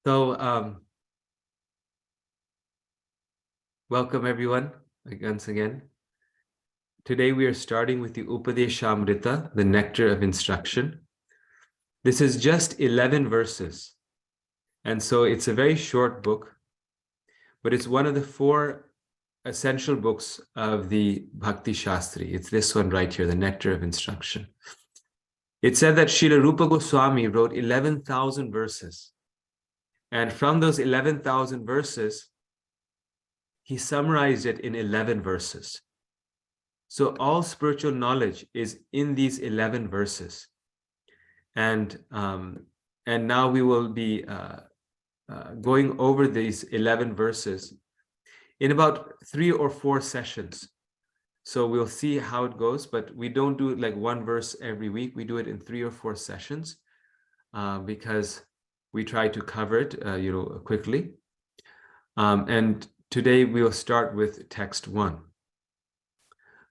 So, welcome everyone once again. Today we are starting with the Upadeshamrita, the Nectar of Instruction. This is just 11 verses. And so it's a very short book, but it's one of the 4 essential books of the Bhakti Shastri. It's this one right here, the Nectar of Instruction. It said that Srila Rupa Goswami wrote 11,000 verses. And from those 11,000 verses, he summarized it in 11 verses. So all spiritual knowledge is in these 11 verses. And now we will be going over these 11 verses in about 3 or 4 sessions. So we'll see how it goes, but we don't do it like one verse every week. We do it in 3 or 4 sessions because we try to cover it, quickly. And today we'll start with text 1.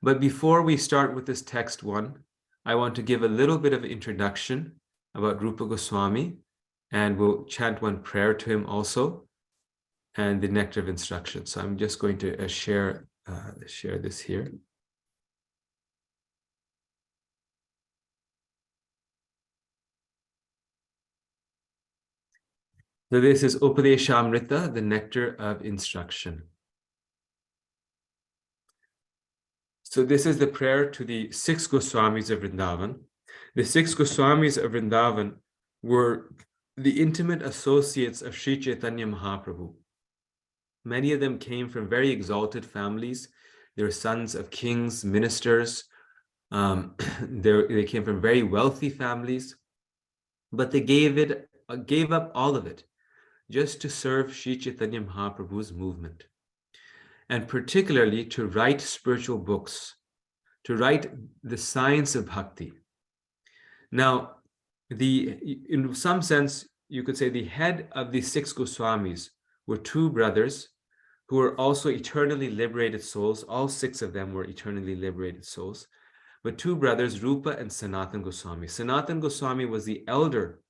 But before we start with this text 1, I want to give a little bit of introduction about Rupa Goswami, and we'll chant one prayer to him also, and the Nectar of Instruction. So I'm just going to share this here. So this is Upadeshamrita, the Nectar of Instruction. So this is the prayer to the 6 Goswamis of Vrindavan. The 6 Goswamis of Vrindavan were the intimate associates of Sri Chaitanya Mahaprabhu. Many of them came from very exalted families. They were sons of kings, ministers. They came from very wealthy families, but they gave up all of it just to serve Sri Chaitanya Mahaprabhu's movement, and particularly to write spiritual books, to write the science of bhakti. Now, in some sense, you could say the head of the 6 Goswamis were 2 brothers who were also eternally liberated souls. All 6 of them were eternally liberated souls. But 2 brothers, Rupa and Sanatan Goswami. Sanatan Goswami was the elder.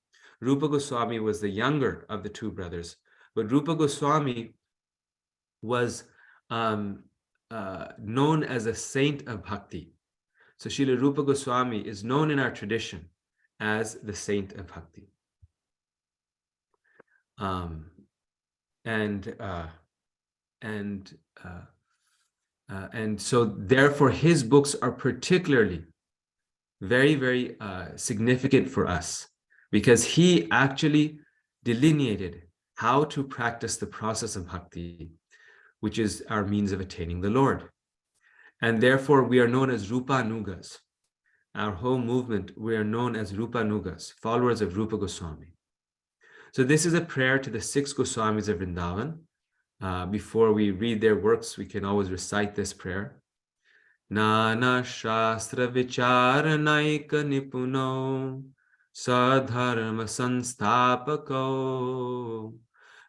Rupa Goswami was the younger of the 2 brothers. But Rupa Goswami was known as a saint of bhakti. So Srila Rupa Goswami is known in our tradition as the saint of bhakti. And so therefore his books are particularly very, very significant for us, because he actually delineated how to practice the process of bhakti, which is our means of attaining the Lord. And therefore we are known as Rupanugas. Our whole movement, we are known as Rupanugas, followers of Rupa Goswami. So this is a prayer to the 6 Goswamis of Vrindavan. Before we read their works, we can always recite this prayer. Nana Shastra Vicharanaika Nipuno Sadharma Sanstapako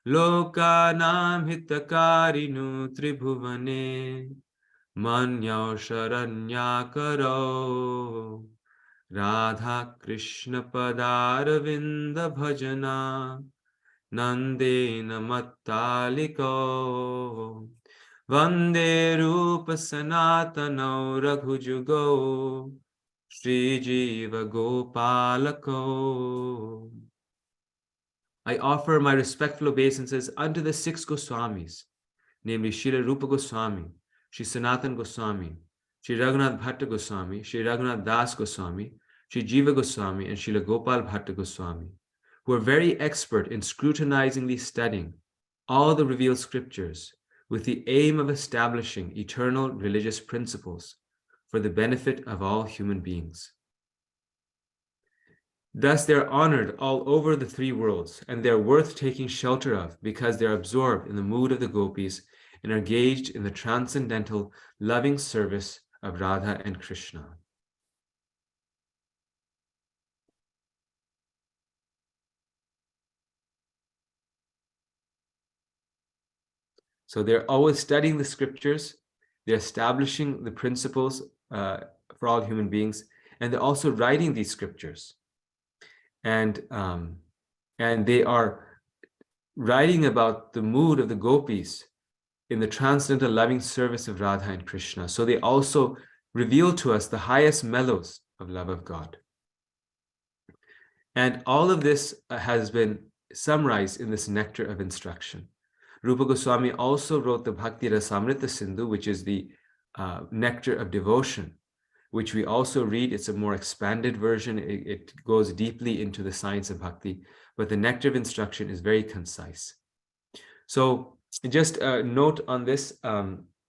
Lokanam Hitakarinu Tribhuvane Manyao Sharanyakaro Radha Krishna Padaravinda Bhajana Nandena Mattaliko Vande Rupa Sanatano Raghujugo Shri Jiva Gopalako. I offer my respectful obeisances unto the 6 Goswamis, namely Srila Rupa Goswami, Sri Sanatan Goswami, Sri Raghunath Bhatta Goswami, Sri Raghunath Das Goswami, Sri Jiva Goswami, and Srila Gopal Bhatta Goswami, who are very expert in scrutinizingly studying all the revealed scriptures with the aim of establishing eternal religious principles for the benefit of all human beings. Thus they're honored all over the 3 worlds, and they're worth taking shelter of because they're absorbed in the mood of the gopis and are engaged in the transcendental loving service of Radha and Krishna. So they're always studying the scriptures, they're establishing the principles for all human beings, and they're also writing these scriptures. And they are writing about the mood of the gopis in the transcendental loving service of Radha and Krishna. So they also reveal to us the highest mellows of love of God. And all of this has been summarized in this nectar of instruction. Rupa Goswami also wrote the Bhakti Rasamrita Sindhu, which is the nectar of devotion, which we also read. It's a more expanded version. It goes deeply into the science of bhakti, but the nectar of instruction is very concise. So just a note on this,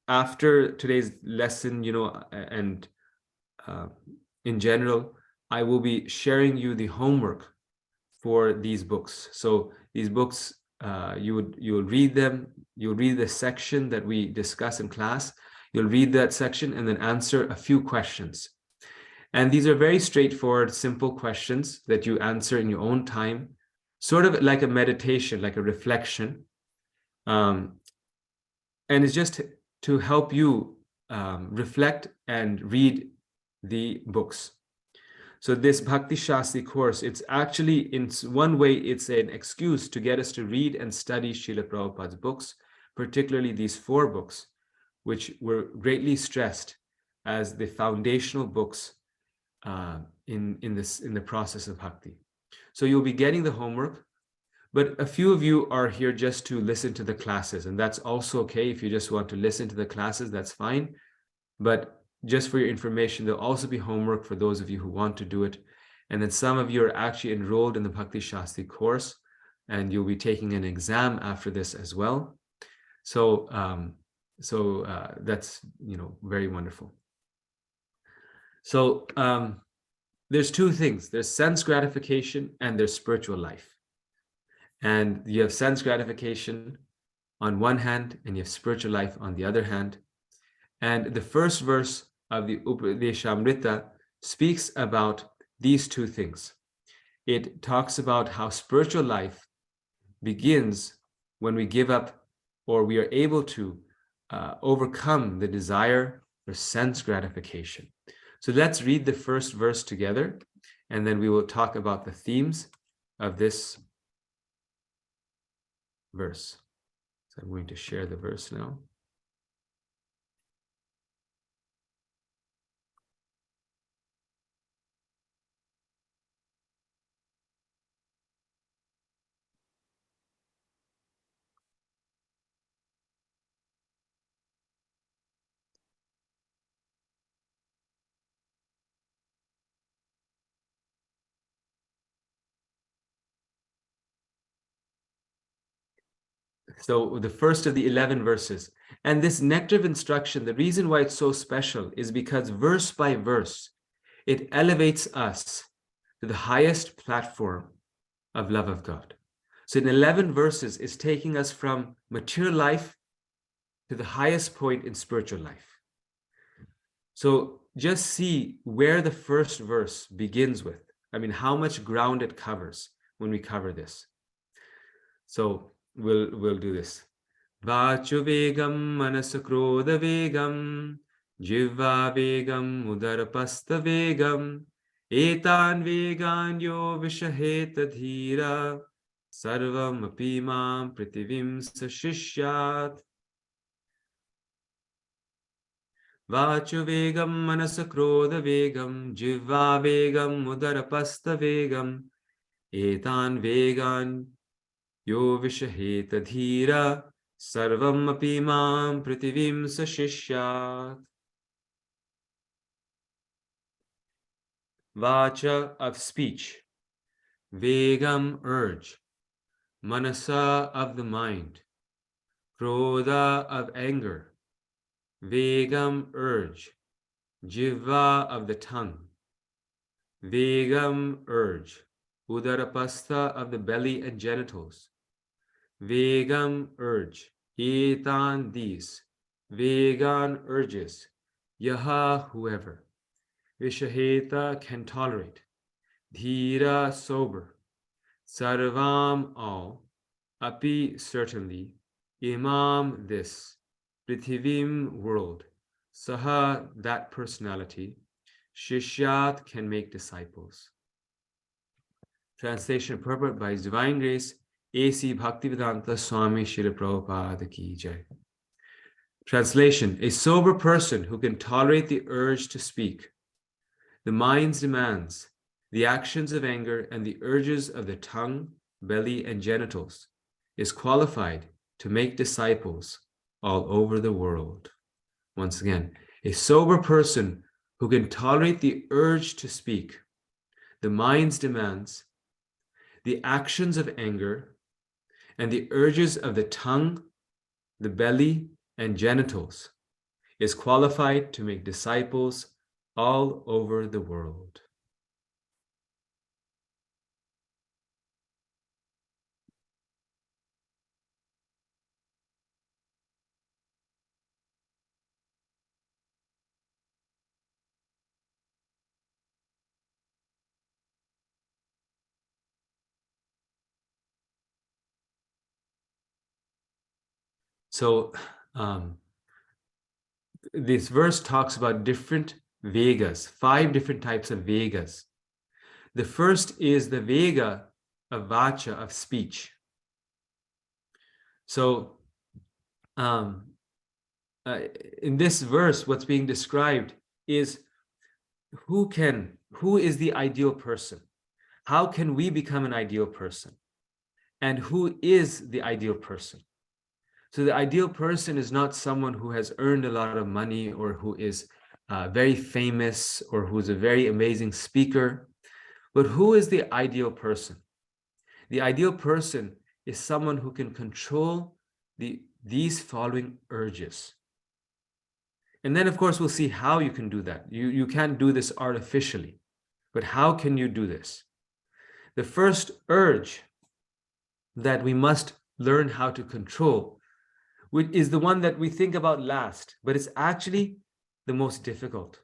after today's lesson, and in general, I will be sharing you the homework for these books. So these books, you'll read them, you'll read the section that we discuss in class, you'll read that section and then answer a few questions. And these are very straightforward, simple questions that you answer in your own time, sort of like a meditation, like a reflection. And it's just to help you reflect and read the books. So this Bhakti Shastri course, it's actually, in one way, it's an excuse to get us to read and study Srila Prabhupada's books, particularly these 4 books, which were greatly stressed as the foundational books in the process of bhakti. So you'll be getting the homework, but a few of you are here just to listen to the classes, and that's also okay. If you just want to listen to the classes, that's fine. But just for your information, there'll also be homework for those of you who want to do it. And then some of you are actually enrolled in the Bhakti Shastri course, and you'll be taking an exam after this as well. So, that's, very wonderful. So there's 2 things. There's sense gratification and there's spiritual life. And you have sense gratification on one hand, and you have spiritual life on the other hand. And the first verse of the Upadeshamrita speaks about these 2 things. It talks about how spiritual life begins when we give up, or we are able to overcome the desire for sense gratification. So let's read the first verse together, and then we will talk about the themes of this verse. So I'm going to share the verse now. So the first of the 11 verses. And this nectar of instruction, the reason why it's so special is because verse by verse, it elevates us to the highest platform of love of God. So in 11 verses, it's taking us from material life to the highest point in spiritual life. So just see where the first verse begins with. I mean, how much ground it covers when we cover this. So we'll do this. Vachu vegam manasakrodha vegam jivva vegam udarapasta vegam etan vegan yo vishaheta dhira sarvam api mam pritivim sashishyat. Vachu vegam manasakrodha vegam jivva vegam udarapasta vegam etan vegan yo vishaheta dhira sarvam api mam pritivim sashishyat. Vacha of speech, vegam urge, manasa of the mind, krodha of anger, vegam urge, jiva of the tongue, vegam urge, udarapastha of the belly and genitals, vegam urge, etan these, vegan urges, yaha whoever, vishaheta can tolerate, dhira sober, sarvam all, api certainly, imam this, prithivim world, saha that personality, shishyat can make disciples. Translation purport by His Divine Grace, A.C. Bhaktivedanta Swami Srila Prabhupada Ki Jai. Translation: a sober person who can tolerate the urge to speak, the mind's demands, the actions of anger, and the urges of the tongue, belly, and genitals is qualified to make disciples all over the world. Once again, a sober person who can tolerate the urge to speak, the mind's demands, the actions of anger, and the urges of the tongue, the belly, and genitals is qualified to make disciples all over the world. So this verse talks about different Vegas, 5 different types of Vegas. The first is the Vega of Vacha, of speech. So in this verse, what's being described is who is the ideal person? How can we become an ideal person? And who is the ideal person? So the ideal person is not someone who has earned a lot of money or who is very famous or who's a very amazing speaker, but who is the ideal person? The ideal person is someone who can control these following urges. And then, of course, we'll see how you can do that. You can't do this artificially, but how can you do this? The first urge that we must learn how to control, which is the one that we think about last, but it's actually the most difficult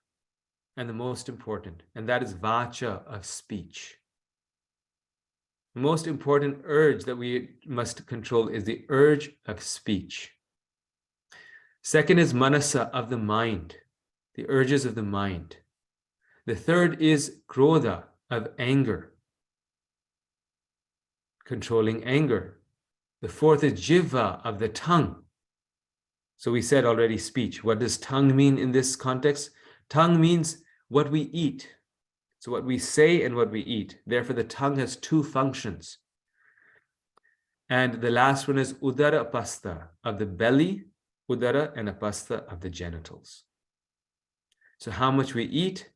and the most important, and that is vacha, of speech. The most important urge that we must control is the urge of speech. Second is manasa, of the mind, the urges of the mind. The third is krodha, of anger, controlling anger. The fourth is jiva, of the tongue. So we said already speech. What does tongue mean in this context? Tongue means what we eat. So what we say and what we eat. Therefore, the tongue has 2 functions. And the last one is udara apasta, of the belly, udara, and apasta, of the genitals. So how much we eat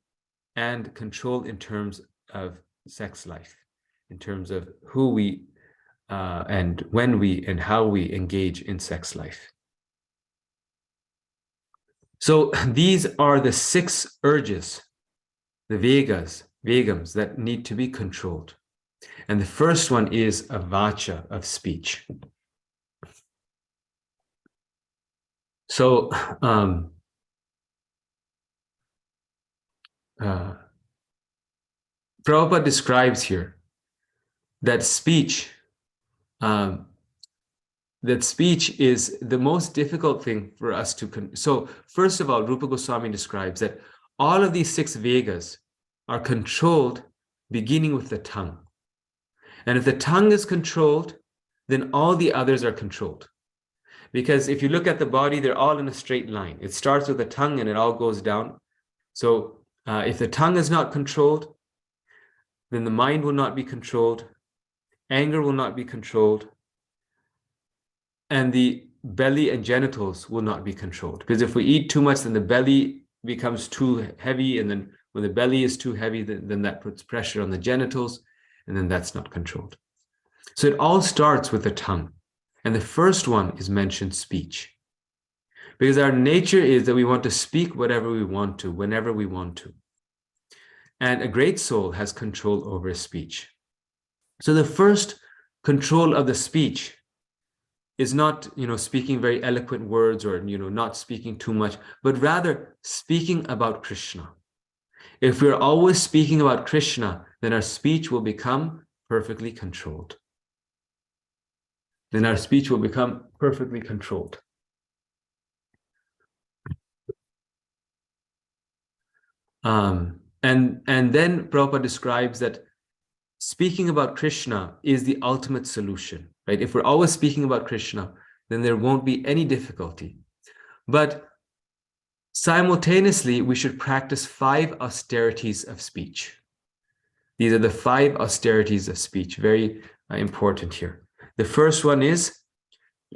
and control in terms of sex life, in terms of who we and when we and how we engage in sex life. So these are the 6 urges, the vegams that need to be controlled. And the first one is a vacha, of speech. So Prabhupada describes here that speech is the most difficult thing for us to so first of all, Rupa Goswami describes that all of these 6 Vegas are controlled beginning with the tongue. And if the tongue is controlled, then all the others are controlled. Because if you look at the body, they're all in a straight line. It starts with the tongue and it all goes down. So if the tongue is not controlled, then the mind will not be controlled, anger will not be controlled, and the belly and genitals will not be controlled. Because if we eat too much, then the belly becomes too heavy, and then when the belly is too heavy, then that puts pressure on the genitals, and then that's not controlled. So it all starts with the tongue. And the first one is mentioned speech. Because our nature is that we want to speak whatever we want to, whenever we want to. And a great soul has control over his speech. So the first control of the speech is not, speaking very eloquent words or, not speaking too much, but rather speaking about Krishna. If we're always speaking about Krishna, then our speech will become perfectly controlled. And then then Prabhupada describes that speaking about Krishna is the ultimate solution, right? If we're always speaking about Krishna, then there won't be any difficulty. But simultaneously, we should practice 5 austerities of speech. These are the 5 austerities of speech, very important here. The first one is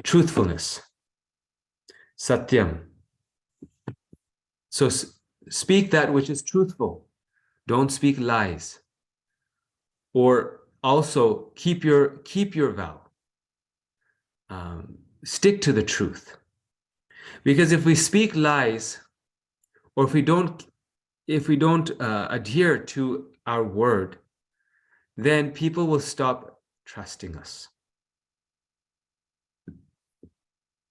truthfulness, satyam. So speak that which is truthful. Don't speak lies. Or also keep your vow. Stick to the truth. Because if we speak lies, or if we don't adhere to our word, then people will stop trusting us.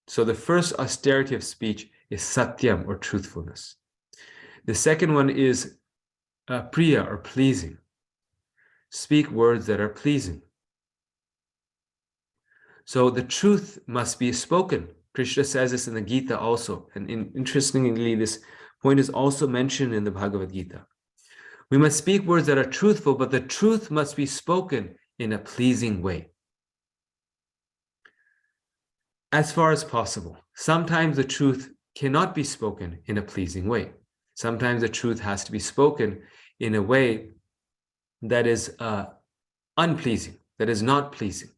So the first austerity of speech is satyam, or truthfulness. The second one is priya, or pleasing. Speak words that are pleasing. So the truth must be spoken. Krishna says this in the Gita also. And interestingly, this point is also mentioned in the Bhagavad Gita. We must speak words that are truthful, but the truth must be spoken in a pleasing way. As far as possible. Sometimes the truth cannot be spoken in a pleasing way. Sometimes the truth has to be spoken in a way that is unpleasing, that is not pleasing.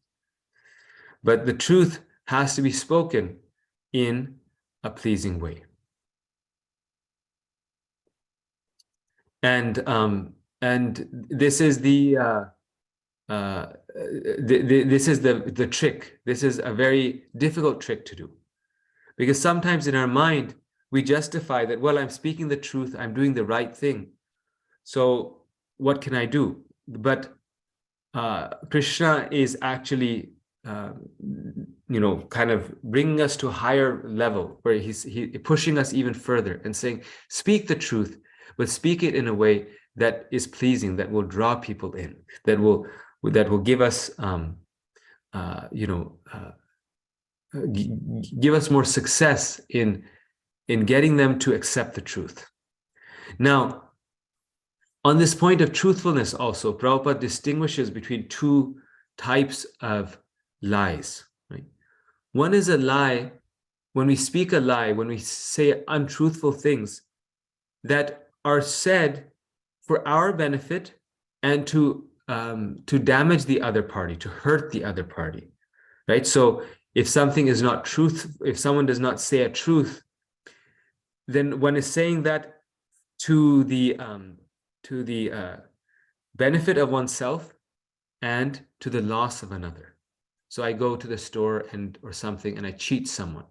But the truth has to be spoken in a pleasing way. And this is the trick. This is a very difficult trick to do, because sometimes in our mind we justify that, well, I'm speaking the truth, I'm doing the right thing, so what can I do? But Krishna is actually kind of bringing us to a higher level, where he's pushing us even further and saying, speak the truth, but speak it in a way that is pleasing, that will draw people in, that will give us give us more success in getting them to accept the truth. Now, on this point of truthfulness also, Prabhupada distinguishes between 2 types of lies. Right? One is a lie, when we speak a lie, when we say untruthful things that are said for our benefit and to damage the other party, to hurt the other party, right? So if something is not truth, if someone does not say a truth, then one is saying that to the benefit of oneself and to the loss of another. So I go to the store or something and I cheat someone.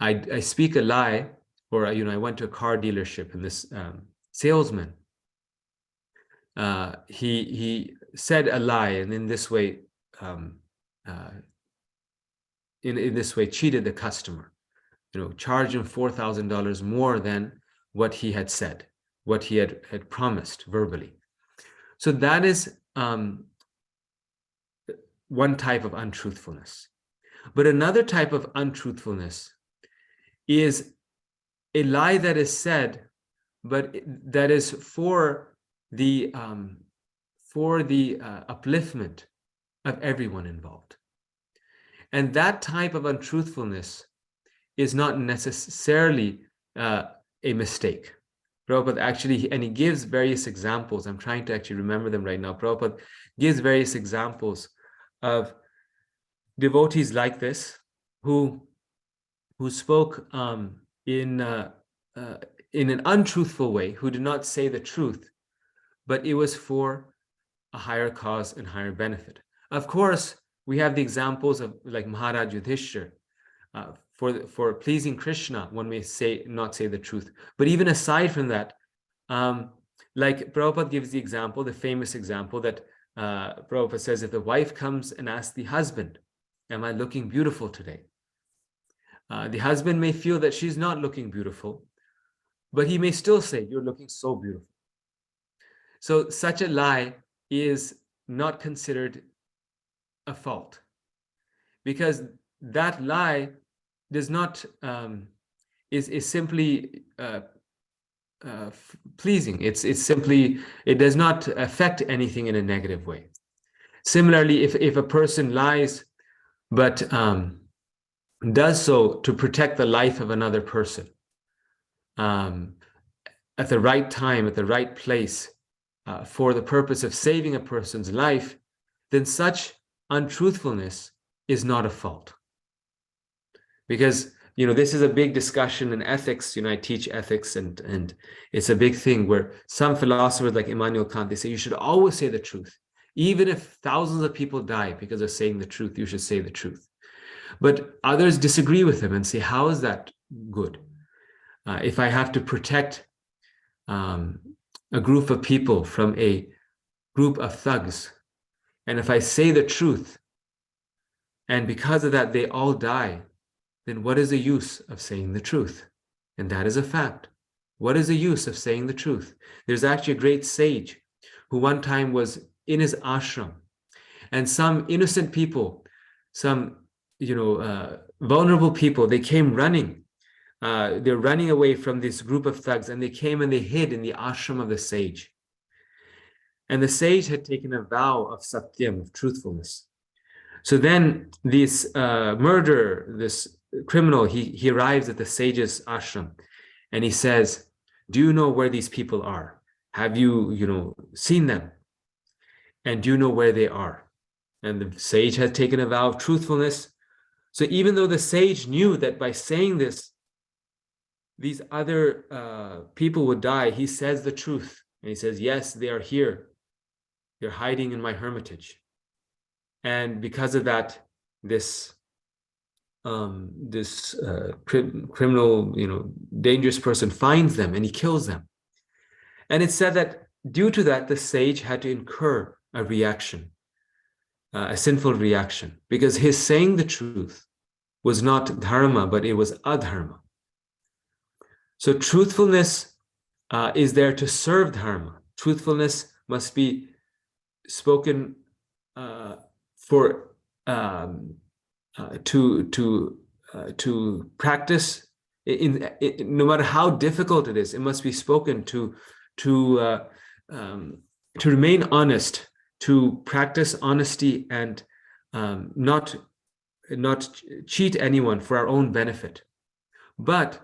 I speak a lie, or I went to a car dealership, and this salesman, he said a lie, and in this way cheated the customer. Charged him $4,000 more than what he had said, what he had promised verbally. So that is one type of untruthfulness. But another type of untruthfulness is a lie that is said, but that is for the upliftment of everyone involved. And that type of untruthfulness is not necessarily a mistake. Prabhupada actually, and he gives various examples. I'm trying to actually remember them right now. Prabhupada gives various examples of devotees like this who spoke in an untruthful way, who did not say the truth, but it was for a higher cause and higher benefit. Of course, we have the examples of like Maharaj Yudhishthir. For pleasing Krishna, one may not say the truth. But even aside from that, like Prabhupada gives the example, the famous example that Prabhupada says, if the wife comes and asks the husband, am I looking beautiful today? The husband may feel that she's not looking beautiful, but he may still say, you're looking so beautiful. So such a lie is not considered a fault, because that lie does not is simply pleasing. It's simply, it does not affect anything in a negative way. Similarly, if a person lies, but does so to protect the life of another person, at the right time, at the right place, for the purpose of saving a person's life, then such untruthfulness is not a fault. Because this is a big discussion in ethics. I teach ethics, and it's a big thing where some philosophers like Immanuel Kant, they say you should always say the truth. Even if thousands of people die because of saying the truth, you should say the truth. But others disagree with him and say, how is that good? If I have to protect a group of people from a group of thugs, and if I say the truth, and because of that they all die, then what is the use of saying the truth? And that is a fact. What is the use of saying the truth? There's actually a great sage who one time was in his ashram, and some innocent people, some vulnerable people, they came running. They're running away from this group of thugs, and they came and they hid in the ashram of the sage. And the sage had taken a vow of satyam, of truthfulness. So then this murderer, this criminal, he arrives at the sage's ashram, and he says, do you know where these people are? Have you, seen them? And do you know where they are? And the sage has taken a vow of truthfulness. So even though the sage knew that by saying this, these other people would die, he says the truth. And he says, yes, they are here. They're hiding in my hermitage. And because of that, this criminal, dangerous person finds them and he kills them. And it's said that due to that, the sage had to incur a reaction, a sinful reaction, because his saying the truth was not dharma, but it was adharma. So truthfulness is there to serve dharma. Truthfulness must be spoken to practice no matter how difficult it is. It must be spoken to remain honest, to practice honesty, and not cheat anyone for our own benefit. But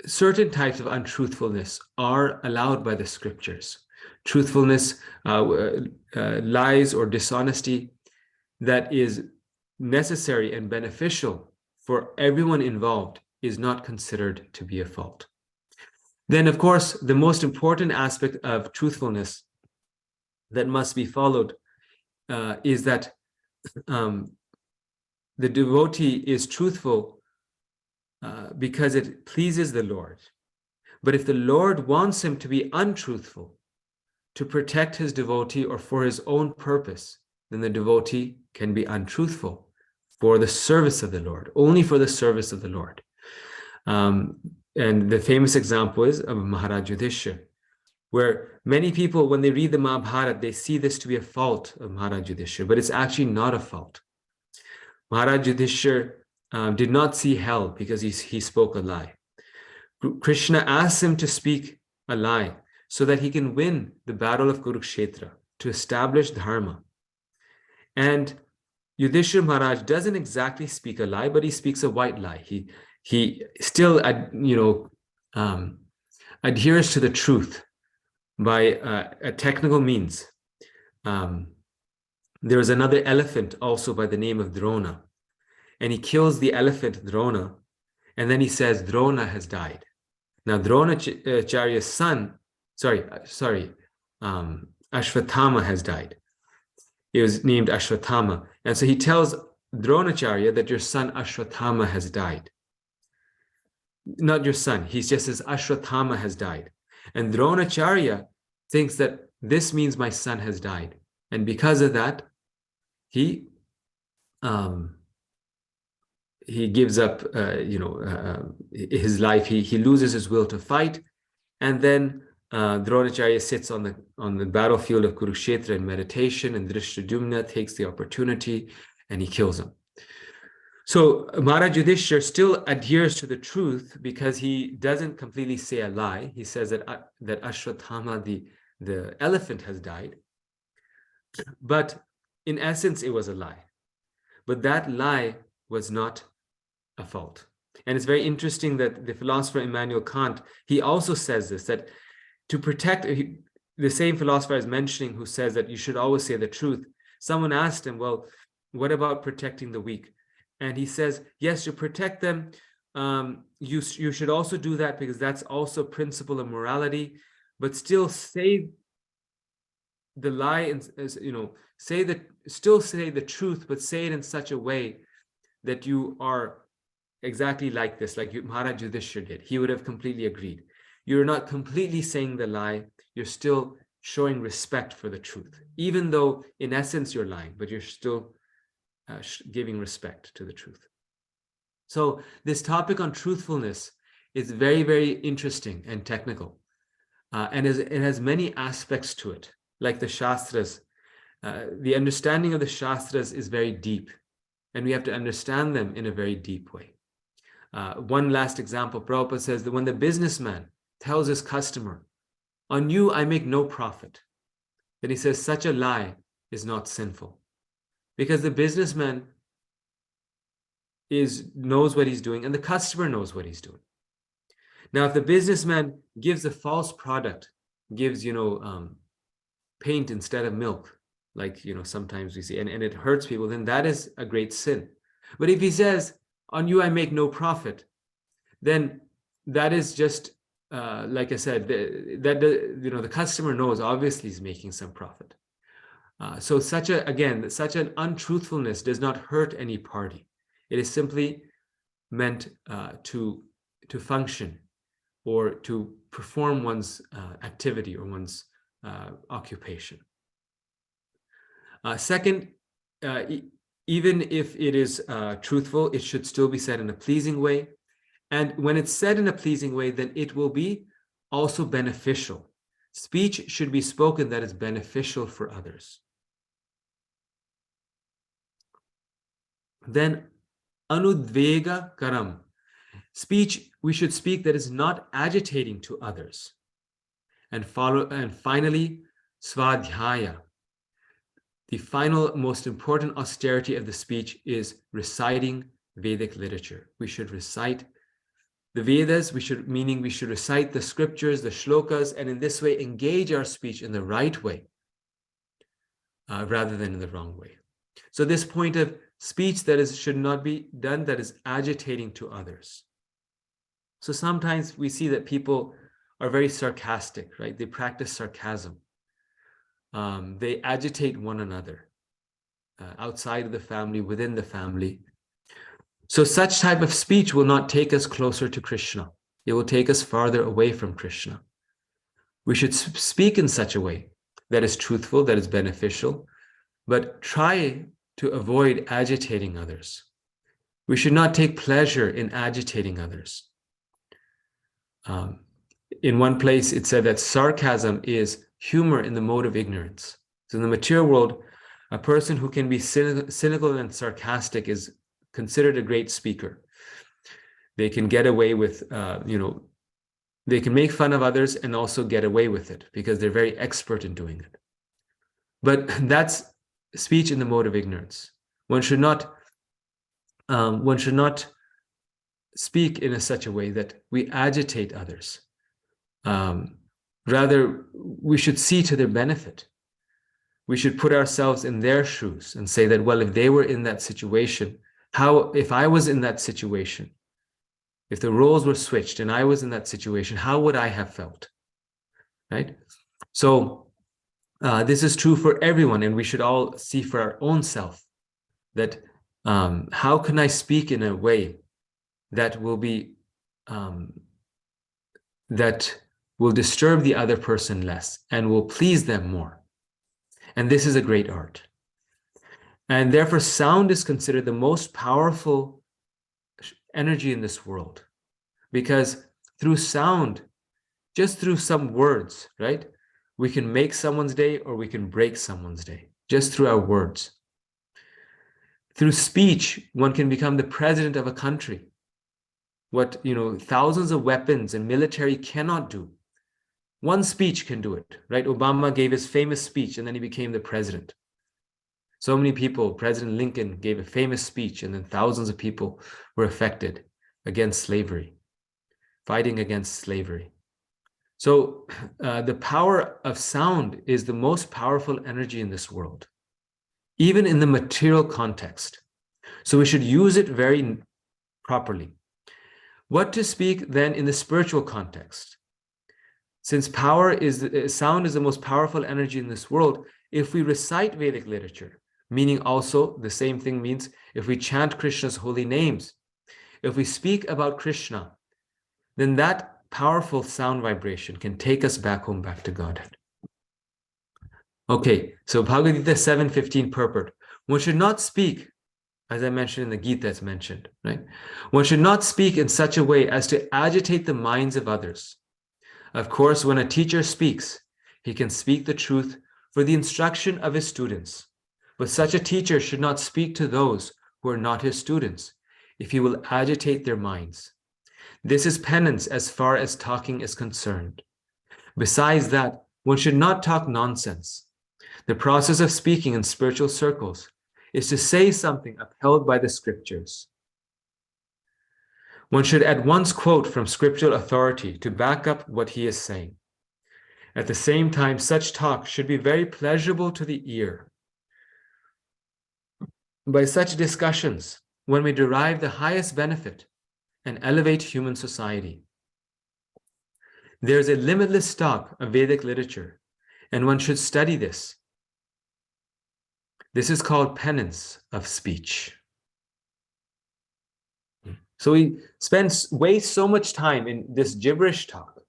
certain types of untruthfulness are allowed by the scriptures. Truthfulness, lies or dishonesty that is necessary and beneficial for everyone involved is not considered to be a fault. Then, of course, the most important aspect of truthfulness that must be followed is that the devotee is truthful because it pleases the Lord. But if the Lord wants him to be untruthful, to protect his devotee or for his own purpose, then the devotee can be untruthful for the service of the Lord, only for the service of the Lord. And the famous example is of Maharaj Yudhishthira, where many people, when they read the Mahabharata, they see this to be a fault of Maharaj Yudhishthira, but it's actually not a fault. Maharaj Yudhishthira did not see hell because he spoke a lie. Krishna asked him to speak a lie so that he can win the battle of Kurukshetra, to establish dharma. And Yudhishthira Maharaj doesn't exactly speak a lie, but he speaks a white lie. He still adheres to the truth by a technical means. There is another elephant also by the name of Drona, and he kills the elephant Drona, and then he says Drona has died. Now Dronacharya's son, Ashwatthama has died. He was named Ashwatthama, and so he tells Dronacharya that your son Ashwatthama has died. Not your son, he just says Ashwatthama has died. And Dronacharya thinks that this means my son has died. And because of that, he gives up his life. He loses his will to fight. And then Dronacharya sits on the battlefield of Kurukshetra in meditation, and Drishtadyumna takes the opportunity and he kills him. So Maharaj Yudhishthira still adheres to the truth because he doesn't completely say a lie. He says that Ashwatthama, the elephant, has died. But in essence, it was a lie. But that lie was not a fault. And it's very interesting that the philosopher Immanuel Kant, he also says this, that to protect, the same philosopher is mentioning who says that you should always say the truth. Someone asked him, well, what about protecting the weak? And he says, yes, to protect them, you should also do that because that's also a principle of morality, but still say the lie and, still say the truth, but say it in such a way that you are exactly like this, like Maharaj Yudhishthira did. He would have completely agreed. You're not completely saying the lie, you're still showing respect for the truth, even though in essence you're lying, but you're still giving respect to the truth. So this topic on truthfulness is very, very interesting and technical. And it has many aspects to it, like the Shastras. The understanding of the Shastras is very deep, and we have to understand them in a very deep way. One last example, Prabhupada says that when the businessman tells his customer, on you I make no profit, then he says such a lie is not sinful. Because the businessman knows what he's doing and the customer knows what he's doing. Now, if the businessman gives a false product, gives, paint instead of milk, like, sometimes we see, and it hurts people, then that is a great sin. But if he says, on you I make no profit, then that is just, like I said, the customer knows obviously he's making some profit. So such an untruthfulness does not hurt any party. It is simply meant to function or to perform one's activity or one's occupation. Second, even if it is truthful, it should still be said in a pleasing way. And when it's said in a pleasing way, then it will be also beneficial. Speech should be spoken that is beneficial for others. Then anudvega karam. Speech, we should speak that is not agitating to others. And finally, svadhyaya. The final, most important austerity of the speech is reciting Vedic literature. We should recite the Vedas, we should recite the scriptures, the shlokas, and in this way engage our speech in the right way, rather than in the wrong way. So this point of speech that should not be done, that is agitating to others. So sometimes we see that people are very sarcastic, right? They practice sarcasm. They agitate one another outside of the family, within the family. So such type of speech will not take us closer to Krishna. It will take us farther away from Krishna. We should speak in such a way that is truthful, that is beneficial, but try to avoid agitating others. We should not take pleasure in agitating others. In one place, it said that sarcasm is humor in the mode of ignorance. So in the material world, a person who can be cynical and sarcastic is considered a great speaker. They can get away with, they can make fun of others and also get away with it because they're very expert in doing it. But that's speech in the mode of ignorance. One should not speak in such a way that we agitate others. Rather, we should see to their benefit. We should put ourselves in their shoes and say that, well, if they were in that situation, if I was in that situation, if the roles were switched and I was in that situation, how would I have felt? Right? So this is true for everyone, and we should all see for our own self that how can I speak in a way that will be that will disturb the other person less and will please them more. And this is a great art. And therefore, sound is considered the most powerful energy in this world, because through sound, just through some words, right, we can make someone's day or we can break someone's day just through our words. Through speech, one can become the president of a country. What, thousands of weapons and military cannot do. One speech can do it, right? Obama gave his famous speech and then he became the president. So many people, President Lincoln gave a famous speech and then thousands of people were affected against slavery, fighting against slavery. So the power of sound is the most powerful energy in this world, even in the material context. So we should use it very properly. What to speak then in the spiritual context? Since sound is the most powerful energy in this world, if we recite Vedic literature, meaning also the same thing means if we chant Krishna's holy names, if we speak about Krishna, then that powerful sound vibration can take us back home, back to Godhead. Okay, so Bhagavad Gita 7:15 purport. One should not speak, as I mentioned in the Gita, it's mentioned, right? One should not speak in such a way as to agitate the minds of others. Of course, when a teacher speaks, he can speak the truth for the instruction of his students. But such a teacher should not speak to those who are not his students, if he will agitate their minds. This is penance as far as talking is concerned. Besides that, one should not talk nonsense. The process of speaking in spiritual circles is to say something upheld by the scriptures. One should at once quote from scriptural authority to back up what he is saying. At the same time, such talk should be very pleasurable to the ear. By such discussions, one may derive the highest benefit and elevate human society. There is a limitless stock of Vedic literature, and one should study this. This is called penance of speech. So we waste so much time in this gibberish talk,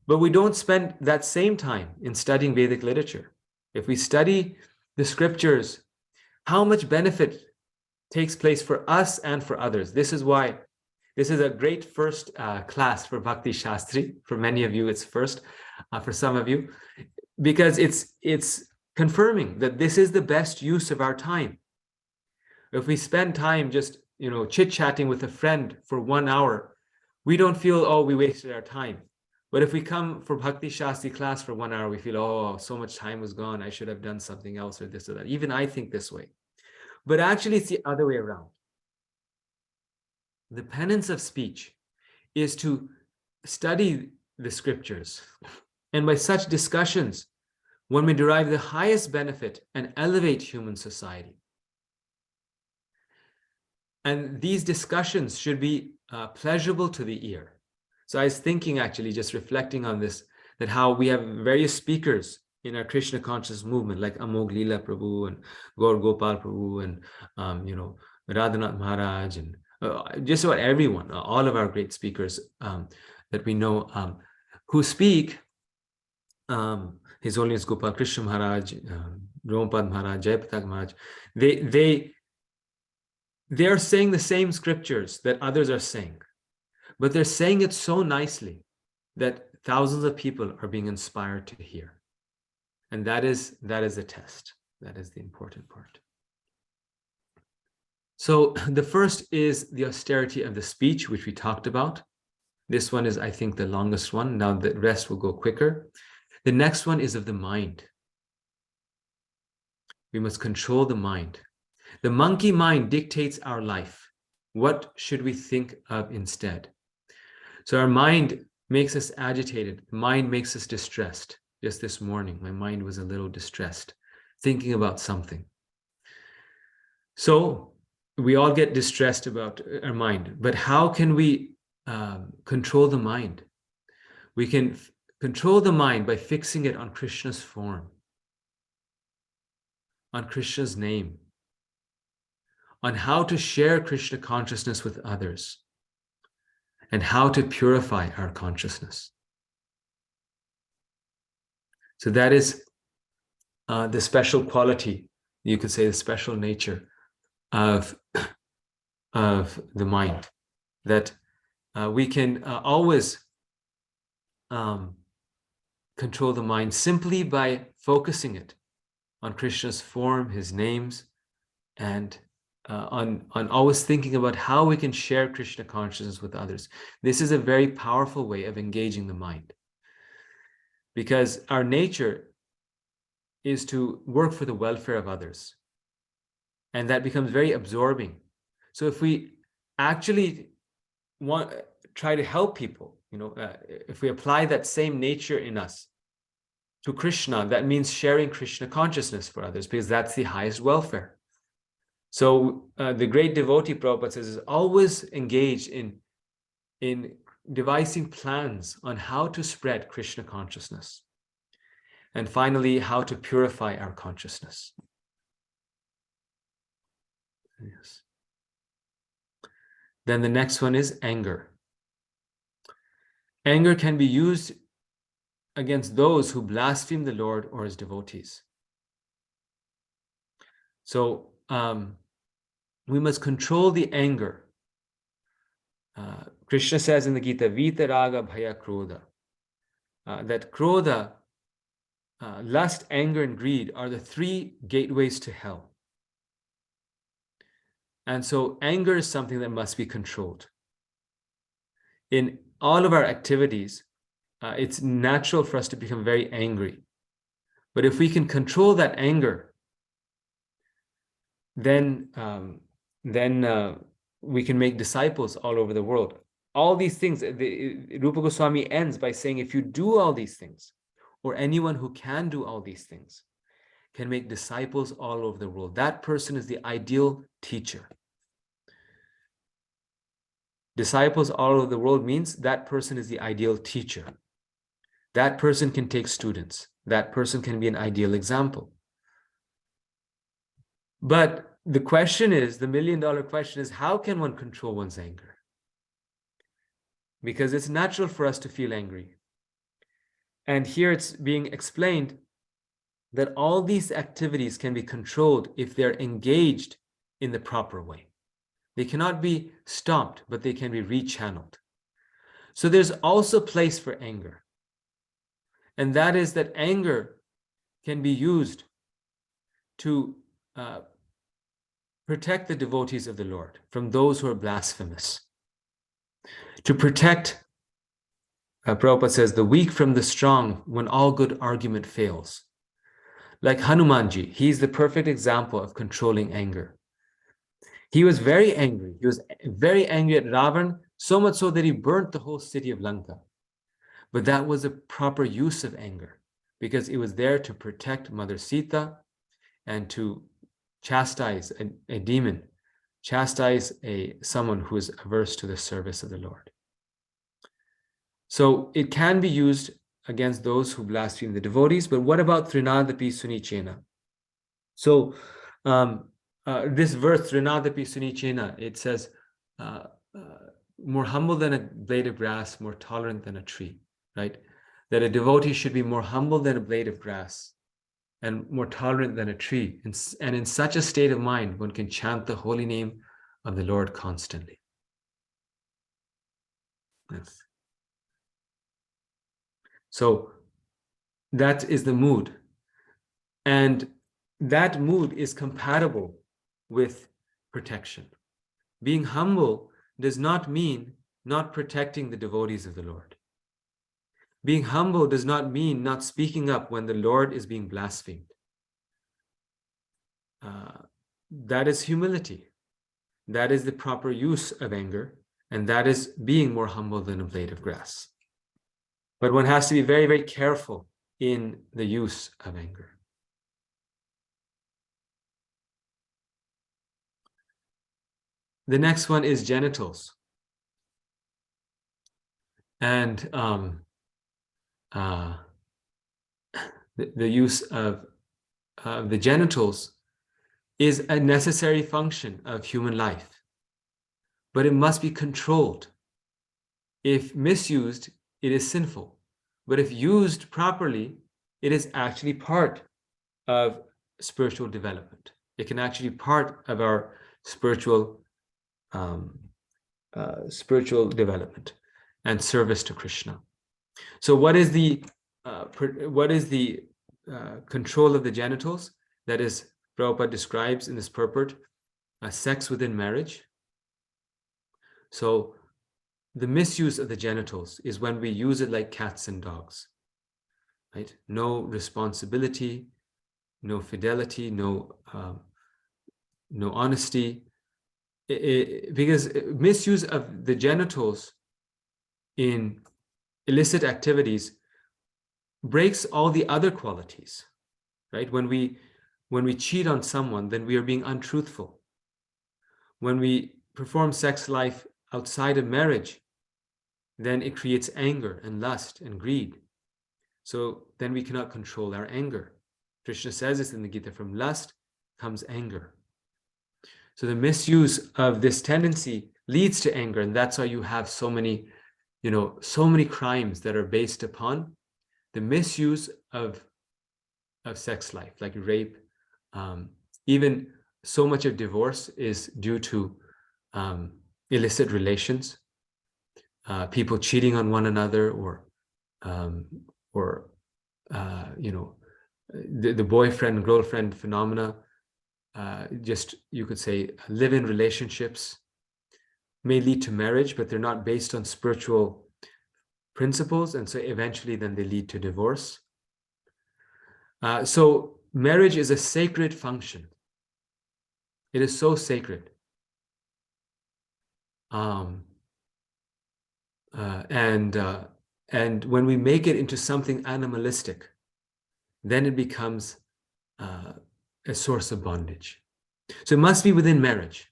but we don't spend that same time in studying Vedic literature. If we study the scriptures, how much benefit takes place for us and for others. This is why this is a great first class for Bhakti Shastri. For many of you, it's first. For some of you, because it's confirming that this is the best use of our time. If we spend time just chit-chatting with a friend for 1 hour, we don't feel, oh, we wasted our time. But if we come for Bhakti Shastri class for 1 hour, we feel, oh, so much time was gone. I should have done something else or this or that. Even I think this way. But actually, it's the other way around. The penance of speech is to study the scriptures. And by such discussions, one may derive the highest benefit and elevate human society. And these discussions should be pleasurable to the ear. So I was thinking, actually, just reflecting on this, that how we have various speakers in our Krishna conscious movement, like Amog Leela Prabhu and Gaur Gopal Prabhu and, Radhanath Maharaj and just about everyone, all of our great speakers that we know who speak, His Holiness Gopal Krishna Maharaj, Romapad Maharaj, Jayapatak Maharaj, they are saying the same scriptures that others are saying, but they're saying it so nicely that thousands of people are being inspired to hear. And that is the test. That is the important part. So the first is the austerity of the speech, which we talked about. This one is, I think, the longest one. Now the rest will go quicker. The next one is of the mind. We must control the mind. The monkey mind dictates our life. What should we think of instead? So our mind makes us agitated. The mind makes us distressed. Just this morning, my mind was a little distressed, thinking about something. So we all get distressed about our mind, but how can we control the mind? We can control the mind by fixing it on Krishna's form, on Krishna's name, on how to share Krishna consciousness with others, and how to purify our consciousness. So that is the special quality, you could say the special nature of the mind, that we can always control the mind simply by focusing it on Krishna's form, his names, and on always thinking about how we can share Krishna consciousness with others. This is a very powerful way of engaging the mind, because our nature is to work for the welfare of others, and that becomes very absorbing. So if we actually try to help people, if we apply that same nature in us to Krishna, that means sharing Krishna consciousness for others, because that's the highest welfare. So the great devotee Prabhupada says is always engaged in devising plans on how to spread Krishna consciousness, and finally how to purify our consciousness. Yes. Then the next one is anger. Anger can be used against those who blaspheme the Lord or his devotees. So we must control the anger. Krishna says in the Gita, Vita Raga Bhaya Krodha, that Krodha, lust, anger, and greed are the three gateways to hell. And so anger is something that must be controlled. In all of our activities, it's natural for us to become very angry. But if we can control that anger, then we can make disciples all over the world. All these things, Rupa Goswami ends by saying, if you do all these things, or anyone who can do all these things, can make disciples all over the world, that person is the ideal teacher. Disciples all over the world means that person is the ideal teacher. That person can take students. That person can be an ideal example. But the question is, the million-dollar question is, how can one control one's anger? Because it's natural for us to feel angry. And here it's being explained that all these activities can be controlled if they're engaged in the proper way. They cannot be stopped, but they can be rechanneled. So there's also place for anger. And that is that anger can be used to protect the devotees of the Lord from those who are blasphemous. To protect, Prabhupada says, the weak from the strong when all good argument fails. Like Hanumanji, he's the perfect example of controlling anger. He was very angry. He was very angry at Ravan, so much so that he burnt the whole city of Lanka. But that was a proper use of anger, because it was there to protect Mother Sita and to chastise a demon, chastise someone who is averse to the service of the Lord. So it can be used against those who blaspheme the devotees, but what about Trinadapi Sunichena? So this verse, Trinadapi Sunichena, it says, more humble than a blade of grass, more tolerant than a tree, right? That a devotee should be more humble than a blade of grass and more tolerant than a tree. And in such a state of mind, one can chant the holy name of the Lord constantly. Yes. So that is the mood. And that mood is compatible with protection. Being humble does not mean not protecting the devotees of the Lord. Being humble does not mean not speaking up when the Lord is being blasphemed. That is humility. That is the proper use of anger, and that is being more humble than a blade of grass. But one has to be very, very careful in the use of anger. The next one is genitals. And the use of the genitals is a necessary function of human life, but it must be controlled. If misused, it is sinful. But if used properly, it is actually part of spiritual development. It can actually be part of our spiritual development and service to Krishna. So what is the control of the genitals? That is, Prabhupada describes in this purport, sex within marriage. So the misuse of the genitals is when we use it like cats and dogs, right? No responsibility, no fidelity, no honesty. Because misuse of the genitals in illicit activities breaks all the other qualities, right? When we cheat on someone, then we are being untruthful. When we perform sex life outside of marriage, then it creates anger and lust and greed. So then we cannot control our anger. Krishna says this in the Gita, from lust comes anger. So the misuse of this tendency leads to anger, and that's why you have so many crimes that are based upon the misuse of sex life, like rape. Even so much of divorce is due to illicit relations, people cheating on one another, or the boyfriend girlfriend phenomena. Just, you could say, live-in relationships may lead to marriage, but they're not based on spiritual principles, and so eventually then they lead to divorce. So marriage is a sacred function. It is so sacred. And when we make it into something animalistic, then it becomes a source of bondage. So it must be within marriage.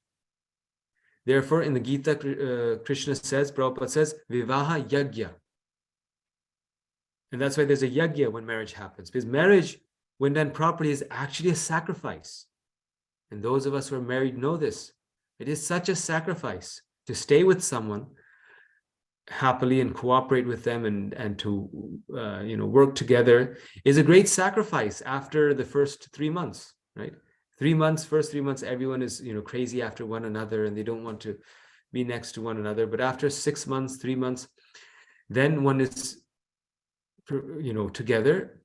Therefore, in the Gita, Krishna says, Prabhupada says, Vivaha Yagya. And that's why there's a yagya when marriage happens. Because marriage, when done properly, is actually a sacrifice. And those of us who are married know this. It is such a sacrifice to stay with someone happily and cooperate with them and to work together is a great sacrifice after the first 3 months, right? First 3 months, everyone is crazy after one another and they don't want to be next to one another. But after 6 months, 3 months, then one is together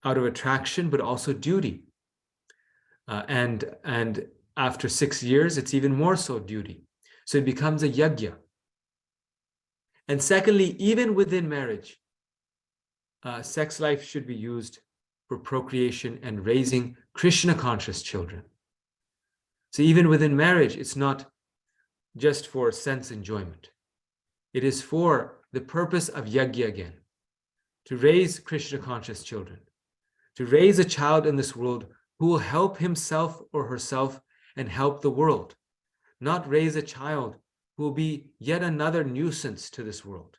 out of attraction, but also duty. And after 6 years, it's even more so duty. So it becomes a yagya. And secondly, even within marriage, sex life should be used for procreation and raising Krishna-conscious children. So even within marriage, it's not just for sense enjoyment. It is for the purpose of yagya again, to raise Krishna-conscious children, to raise a child in this world who will help himself or herself and help the world, not raise a child who will be yet another nuisance to this world.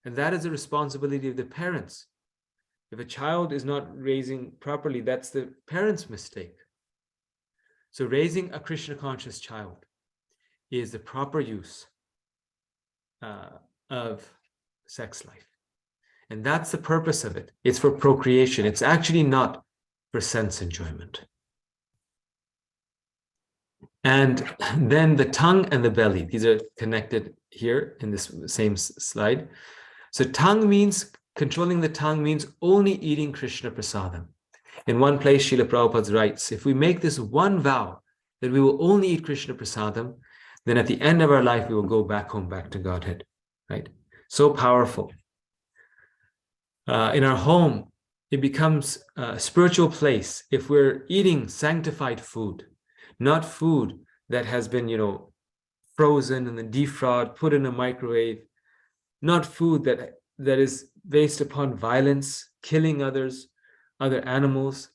And that is the responsibility of the parents. If a child is not raising properly, that's the parents' mistake. So raising a Krishna-conscious child is the proper use of sex life. And that's the purpose of it. It's for procreation. It's actually not for sense enjoyment. And then the tongue and the belly, these are connected here in this same slide. So tongue means, controlling the tongue means only eating Krishna prasadam. In one place, Srila Prabhupada writes, if we make this one vow that we will only eat Krishna prasadam, then at the end of our life, we will go back home, back to Godhead, right? So powerful. In our home, it becomes a spiritual place if we're eating sanctified food, not food that has been, frozen and then defrosted, put in a microwave, not food that is based upon violence, killing others, other animals,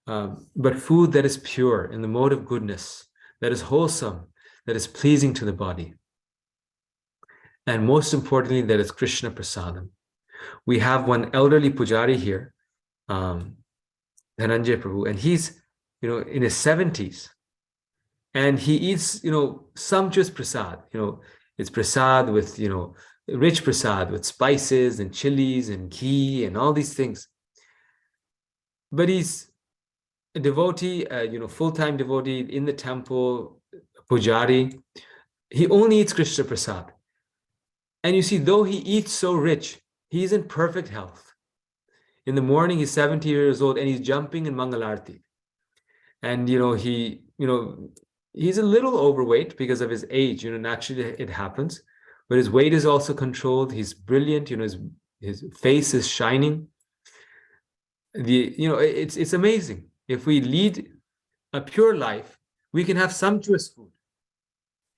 but food that is pure in the mode of goodness, that is wholesome, that is pleasing to the body. And most importantly, that is Krishna prasadam. We have one elderly pujari here, Dhananjay Prabhu, and he's, in his 70s, and he eats, sumptuous prasad. It's prasad with, rich prasad with spices and chilies and ghee and all these things. But he's a devotee, full-time devotee in the temple, pujari. He only eats Krishna prasad. And you see, though he eats so rich, he's in perfect health. In the morning, he's 70 years old and he's jumping in Mangalarti. And, he he's a little overweight because of his age. Naturally it happens, but his weight is also controlled. He's brilliant. His face is shining. It's amazing. If we lead a pure life, we can have sumptuous food.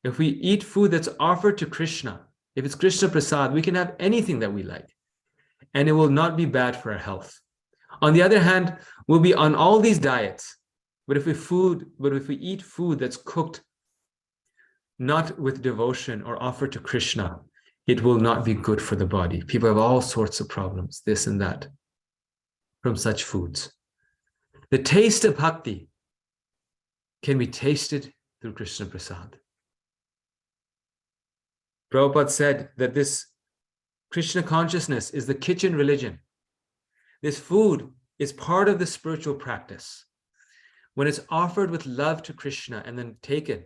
If we eat food that's offered to Krishna, if it's Krishna Prasad, we can have anything that we like, and it will not be bad for our health. On the other hand, we'll be on all these diets, but if we eat food that's cooked not with devotion or offered to Krishna, it will not be good for the body. People have all sorts of problems, this and that, from such foods. The taste of bhakti can be tasted through Krishna Prasad. Prabhupada said that this Krishna consciousness is the kitchen religion. This food is part of the spiritual practice. When it's offered with love to Krishna and then taken,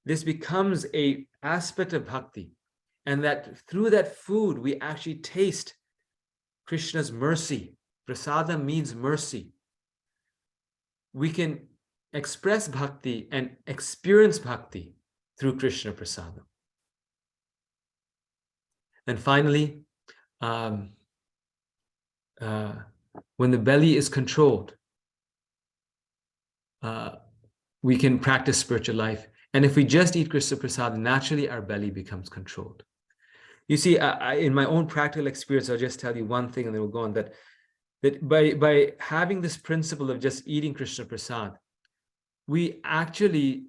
this becomes an aspect of bhakti. And that through that food, we actually taste Krishna's mercy. Prasadam means mercy. We can express bhakti and experience bhakti through Krishna Prasadam. And finally, when the belly is controlled, we can practice spiritual life. And if we just eat Krishna Prasad, naturally our belly becomes controlled. You see, in my own practical experience, I'll just tell you one thing and then we'll go on, that by having this principle of just eating Krishna Prasad, we actually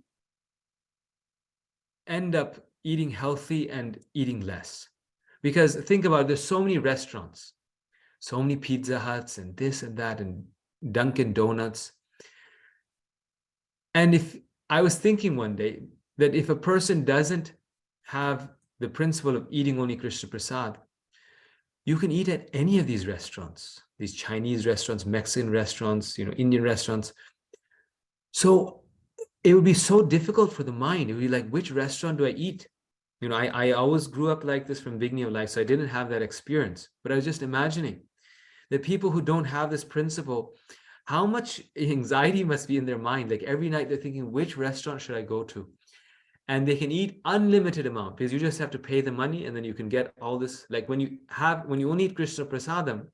end up eating healthy and eating less. Because think about it, there's so many restaurants, so many Pizza Huts and this and that and Dunkin' Donuts. And if I was thinking one day that if a person doesn't have the principle of eating only Krishna Prasad, you can eat at any of these restaurants, these Chinese restaurants, Mexican restaurants, Indian restaurants. So it would be so difficult for the mind. It would be like, which restaurant do I eat? I always grew up like this from beginning of life, so I didn't have that experience. But I was just imagining that people who don't have this principle, how much anxiety must be in their mind. Like every night they're thinking, which restaurant should I go to? And they can eat unlimited amount because you just have to pay the money and then you can get all this. Like when you only eat Krishna Prasadam,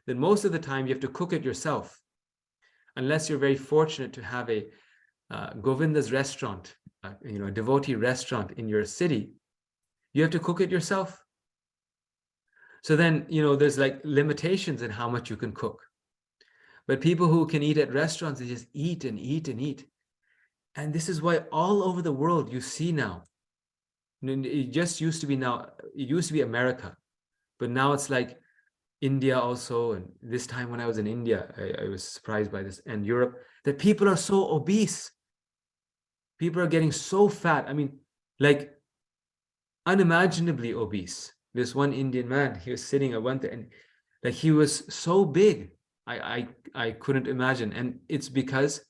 then most of the time you have to cook it yourself. Unless you're very fortunate to have a Govinda's restaurant, a devotee restaurant in your city, you have to cook it yourself. So then, there's like limitations in how much you can cook. But people who can eat at restaurants, they just eat and eat and eat. And this is why all over the world you see now, it used to be America, but now it's like India also. And this time when I was in India, I was surprised by this, and Europe, that people are so obese. People are getting so fat. I mean, like unimaginably obese. This one Indian man, he was sitting at one thing, and like he was so big, I couldn't imagine. And it's because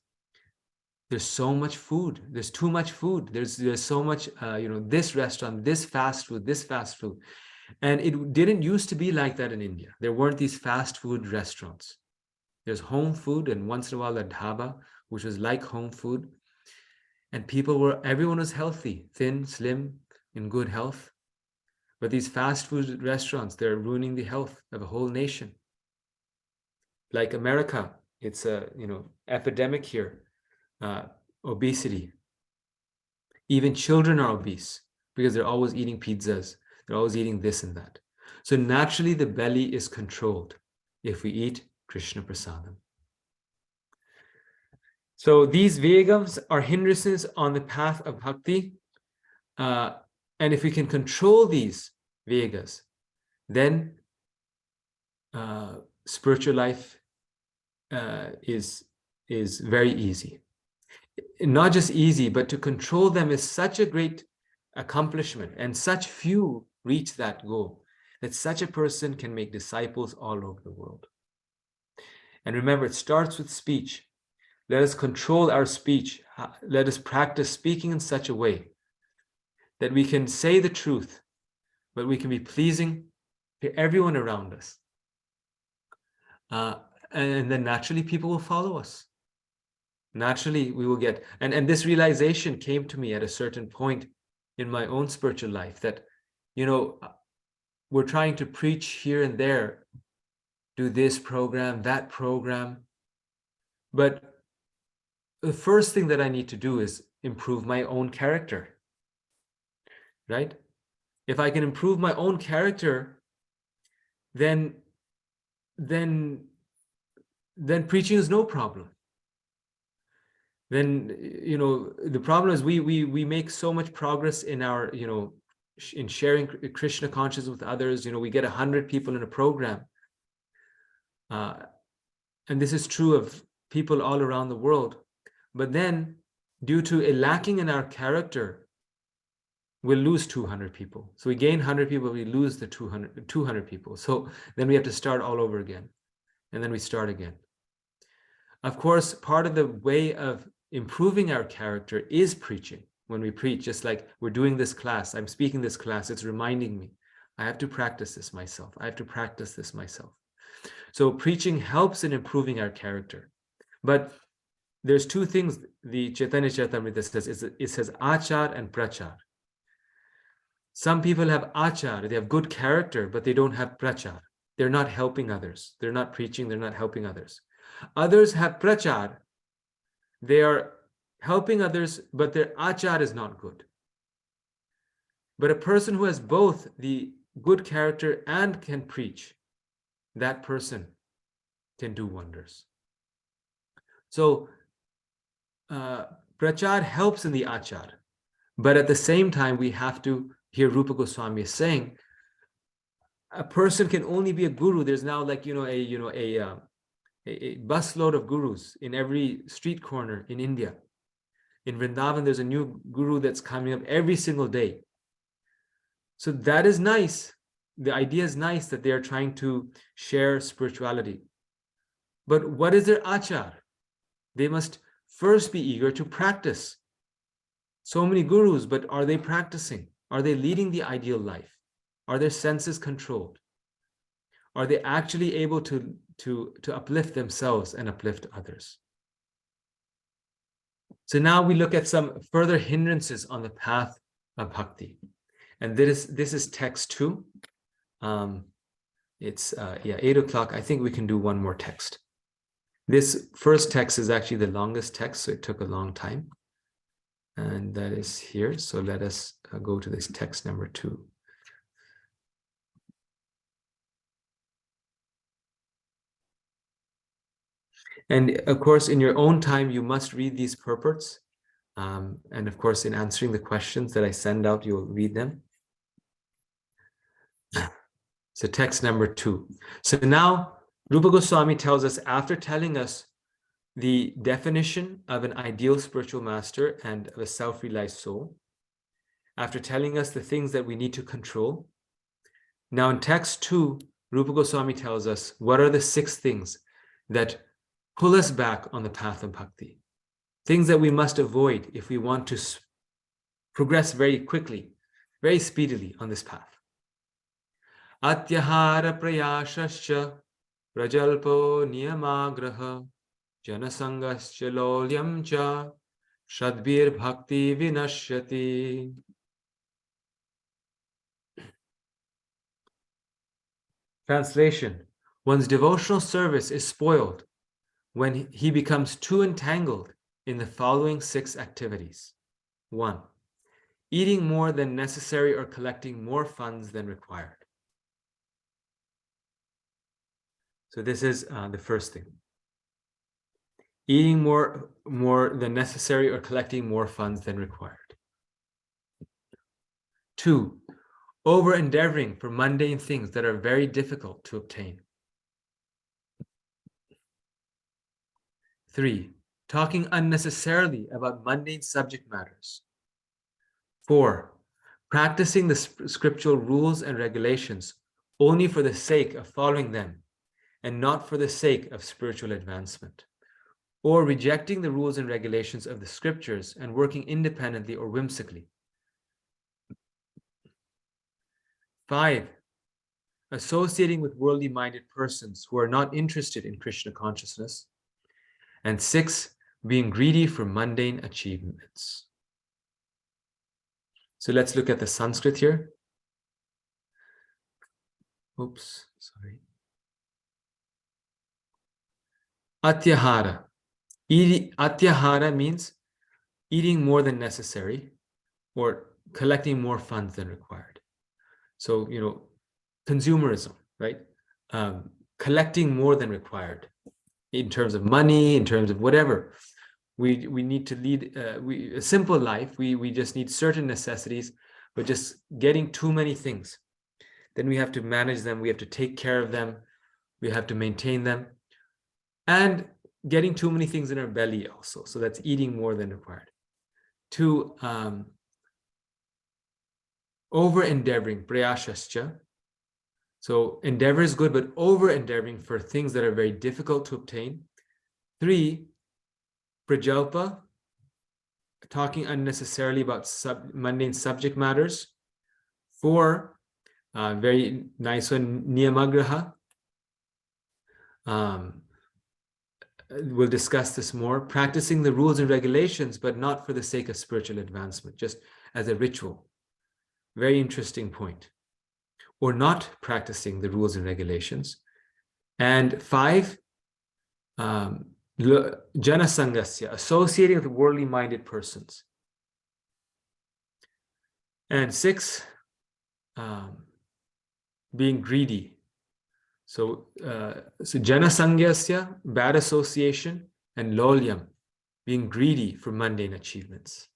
there's so much food. There's too much food. There's so much, this restaurant, this fast food. And it didn't used to be like that in India. There weren't these fast food restaurants. There's home food, and once in a while a dhaba, which was like home food. And everyone was healthy, thin, slim, in good health. But these fast food restaurants, they're ruining the health of a whole nation. Like America, it's a epidemic here. Obesity. Even children are obese because they're always eating pizzas. They're always eating this and that. So naturally, the belly is controlled if we eat Krishna Prasadam. So these vegams are hindrances on the path of bhakti. And if we can control these vegas, then spiritual life is very easy. Not just easy, but to control them is such a great accomplishment, and such few reach that goal, that such a person can make disciples all over the world. And remember, it starts with speech. Let us control our speech. Let us practice speaking in such a way that we can say the truth, but we can be pleasing to everyone around us. And then naturally people will follow us. Naturally, we will get, and this realization came to me at a certain point in my own spiritual life that, we're trying to preach here and there, do this program, that program. But the first thing that I need to do is improve my own character, right? If I can improve my own character, then preaching is no problem. Then, the problem is we make so much progress in our, in sharing Krishna consciousness with others. We get 100 people in a program. And this is true of people all around the world. But then, due to a lacking in our character, we'll lose 200 people. So we gain 100 people, we lose the 200 people. So then we have to start all over again. And then we start again. Of course, part of the way of improving our character is preaching. When we preach, just like we're doing this class, I'm speaking this class, it's reminding me, I have to practice this myself. I have to practice this myself. So preaching helps in improving our character. But there's two things the Chaitanya Charitamrita says. It says achar and prachar. Some people have achar, they have good character, but they don't have prachar. They're not helping others. They're not preaching, they're not helping others. Others have prachar. They are helping others, but their achar is not good. But a person who has both the good character and can preach, that person can do wonders. So prachar helps in the achar, but at the same time, we have to hear Rupa Goswami is saying, a person can only be a guru. There's now like, a busload of gurus in every street corner in India. In Vrindavan, there's a new guru that's coming up every single day. So that is nice. The idea is nice that they are trying to share spirituality. But what is their achar? They must first be eager to practice. So many gurus, but are they practicing? Are they leading the ideal life? Are their senses controlled? Are they actually able to uplift themselves and uplift others? So now we look at some further hindrances on the path of bhakti. And this is text 2. It's 8 o'clock. I think we can do one more text. This first text is actually the longest text, so it took a long time. And that is here. So let us go to this text number 2. And of course, in your own time, you must read these purports. And of course, in answering the questions that I send out, you'll read them. So text number 2. So now Rupa Goswami tells us, after telling us the definition of an ideal spiritual master and of a self-realized soul, after telling us the things that we need to control, now in text 2, Rupa Goswami tells us what are the 6 things that pull us back on the path of bhakti, things that we must avoid if we want to progress very quickly, very speedily on this path. Atyahara prayashascha prajalpo niyamagraha janasangascha lolyam cha shadbir bhakti vinashyati. Translation: one's devotional service is spoiled when he becomes too entangled in the following 6 activities. 1. Eating more than necessary or collecting more funds than required. So this is the first thing. Eating more than necessary or collecting more funds than required. 2. Over-endeavoring for mundane things that are very difficult to obtain. 3. Talking unnecessarily about mundane subject matters. 4. Practicing the scriptural rules and regulations only for the sake of following them and not for the sake of spiritual advancement, or rejecting the rules and regulations of the scriptures and working independently or whimsically. 5. Associating with worldly minded persons who are not interested in Krishna consciousness. And 6. being greedy for mundane achievements. So let's look at the Sanskrit here. Oops, sorry. Atyahara. Atyahara means eating more than necessary or collecting more funds than required. So, consumerism, right? Collecting more than required in terms of money, in terms of whatever. We need to lead a simple life. We just need certain necessities, but just getting too many things. Then we have to manage them. We have to take care of them. We have to maintain them. And getting too many things in our belly also. So that's eating more than required. To over-endeavoring, prayashascha. So endeavor is good, but over-endeavoring for things that are very difficult to obtain. 3, prajalpa, talking unnecessarily about mundane subject matters. 4, very nice one, niyamagraha. We'll discuss this more. Practicing the rules and regulations, but not for the sake of spiritual advancement, just as a ritual. Very interesting point. Or not practicing the rules and regulations. And 5, janasangasya, associating with worldly minded persons. And 6, being greedy. So janasangasya, bad association, and lolyam, being greedy for mundane achievements.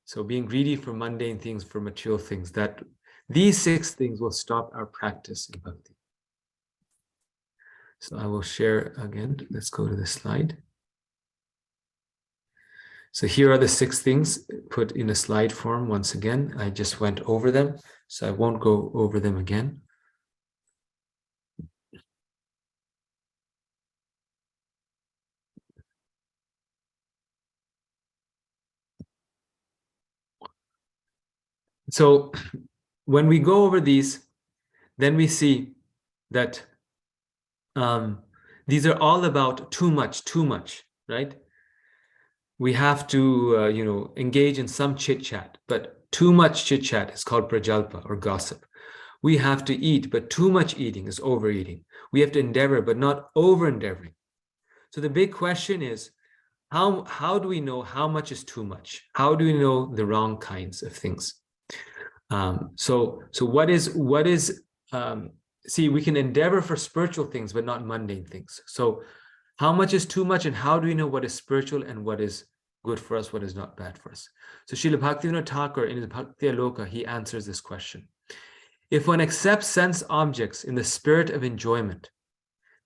So being greedy for mundane things, for material things, that these 6 things will stop our practice in bhakti. So I will share again. Let's go to the slide. So here are the 6 things put in a slide form. Once again, I just went over them, so I won't go over them again. So when we go over these, then we see that these are all about too much, right? We have to, engage in some chit-chat, but too much chit-chat is called prajalpa or gossip. We have to eat, but too much eating is overeating. We have to endeavor, but not over-endeavoring. So the big question is, how do we know how much is too much? How do we know the wrong kinds of things? So what is see, we can endeavor for spiritual things, but not mundane things. So how much is too much, and how do we know what is spiritual and what is good for us, what is not bad for us? So Srila Bhaktivinoda Thakur in his Bhakti Aloka, he answers this question. If one accepts sense objects in the spirit of enjoyment,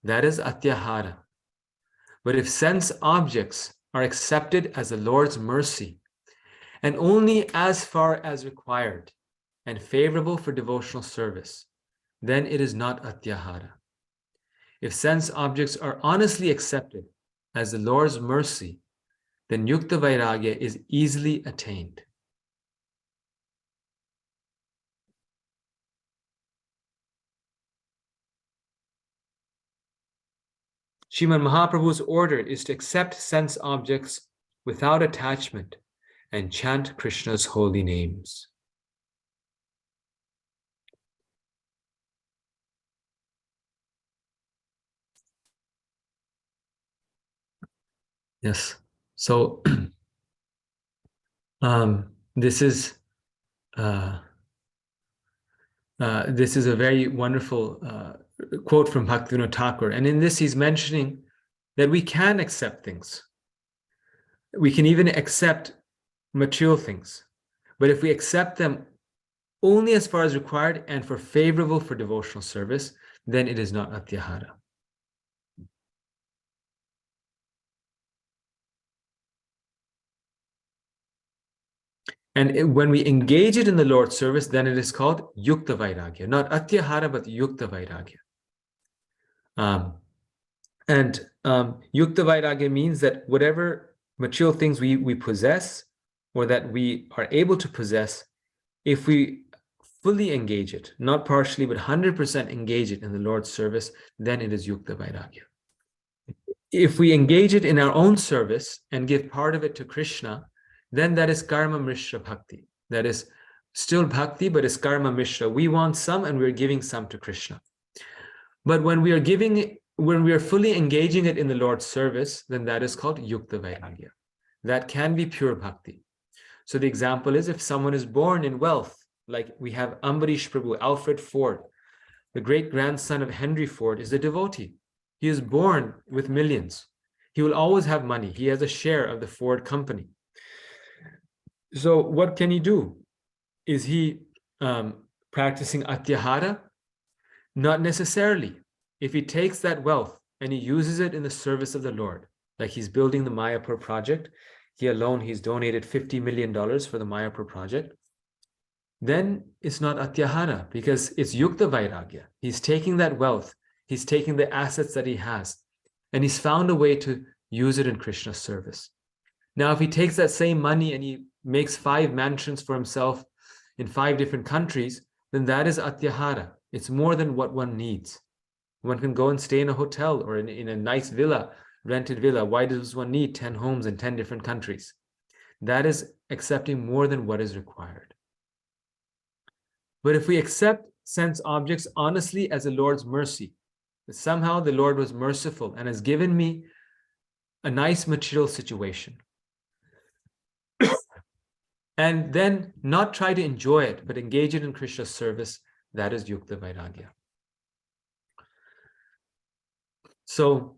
that is atyahara. But if sense objects are accepted as the Lord's mercy, and only as far as required and favorable for devotional service, then it is not atyahara. If sense objects are honestly accepted as the Lord's mercy, then yukta vairagya is easily attained. Srimad Mahaprabhu's order is to accept sense objects without attachment and chant Krishna's holy names. Yes. So this is a very wonderful quote from Bhaktivinoda Thakur, and in this he's mentioning that we can accept things. We can even accept material things, but if we accept them only as far as required and for favorable for devotional service, then it is not atyahara. And when we engage it in the Lord's service, then it is called yukta vairagya, not atyahara, but yukta vairagya. Yukta vairagya means that whatever material things we possess or that we are able to possess, if we fully engage it, not partially, but 100% engage it in the Lord's service, then it is yukta vairagya. If we engage it in our own service and give part of it to Krishna, then that is karma mishra bhakti. That is still bhakti, but it's karma mishra. We want some and we're giving some to Krishna. But when we are fully engaging it in the Lord's service, then that is called yukta vairagya. That can be pure bhakti. So the example is if someone is born in wealth, like we have Ambarish Prabhu, Alfred Ford, the great grandson of Henry Ford, is a devotee. He is born with millions. He will always have money. He has a share of the Ford company. So what can he do? Is he practicing atyahara? Not necessarily. If he takes that wealth and he uses it in the service of the Lord, like he's building the Mayapur project, he's donated $50 million for the Mayapur project, then it's not atyahara because it's yukta vairagya. He's taking that wealth, he's taking the assets that he has, and he's found a way to use it in Krishna's service. Now, if he takes that same money and he makes 5 mansions for himself in 5 different countries, then that is atyahara. It's more than what one needs. One can go and stay in a hotel or in a nice villa, rented villa. Why does one need 10 homes in 10 different countries? That is accepting more than what is required. But if we accept sense objects honestly as the Lord's mercy, that somehow the Lord was merciful and has given me a nice material situation, and then not try to enjoy it, but engage it in Krishna's service, that is yukta vairagya. So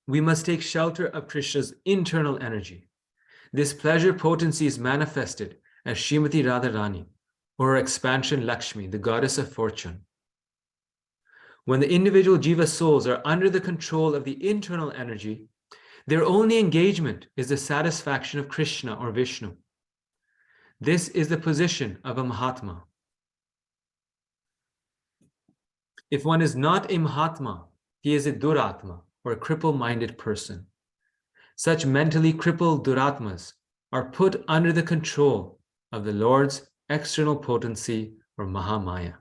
we must take shelter of Krishna's internal energy. This pleasure potency is manifested as Srimati Radharani, or her expansion Lakshmi, the goddess of fortune. When the individual jiva souls are under the control of the internal energy, their only engagement is the satisfaction of Krishna or Vishnu. This is the position of a Mahatma. If one is not a Mahatma, he is a Duratma, or a cripple-minded person. Such mentally crippled Duratmas are put under the control of the Lord's external potency, or Mahamaya.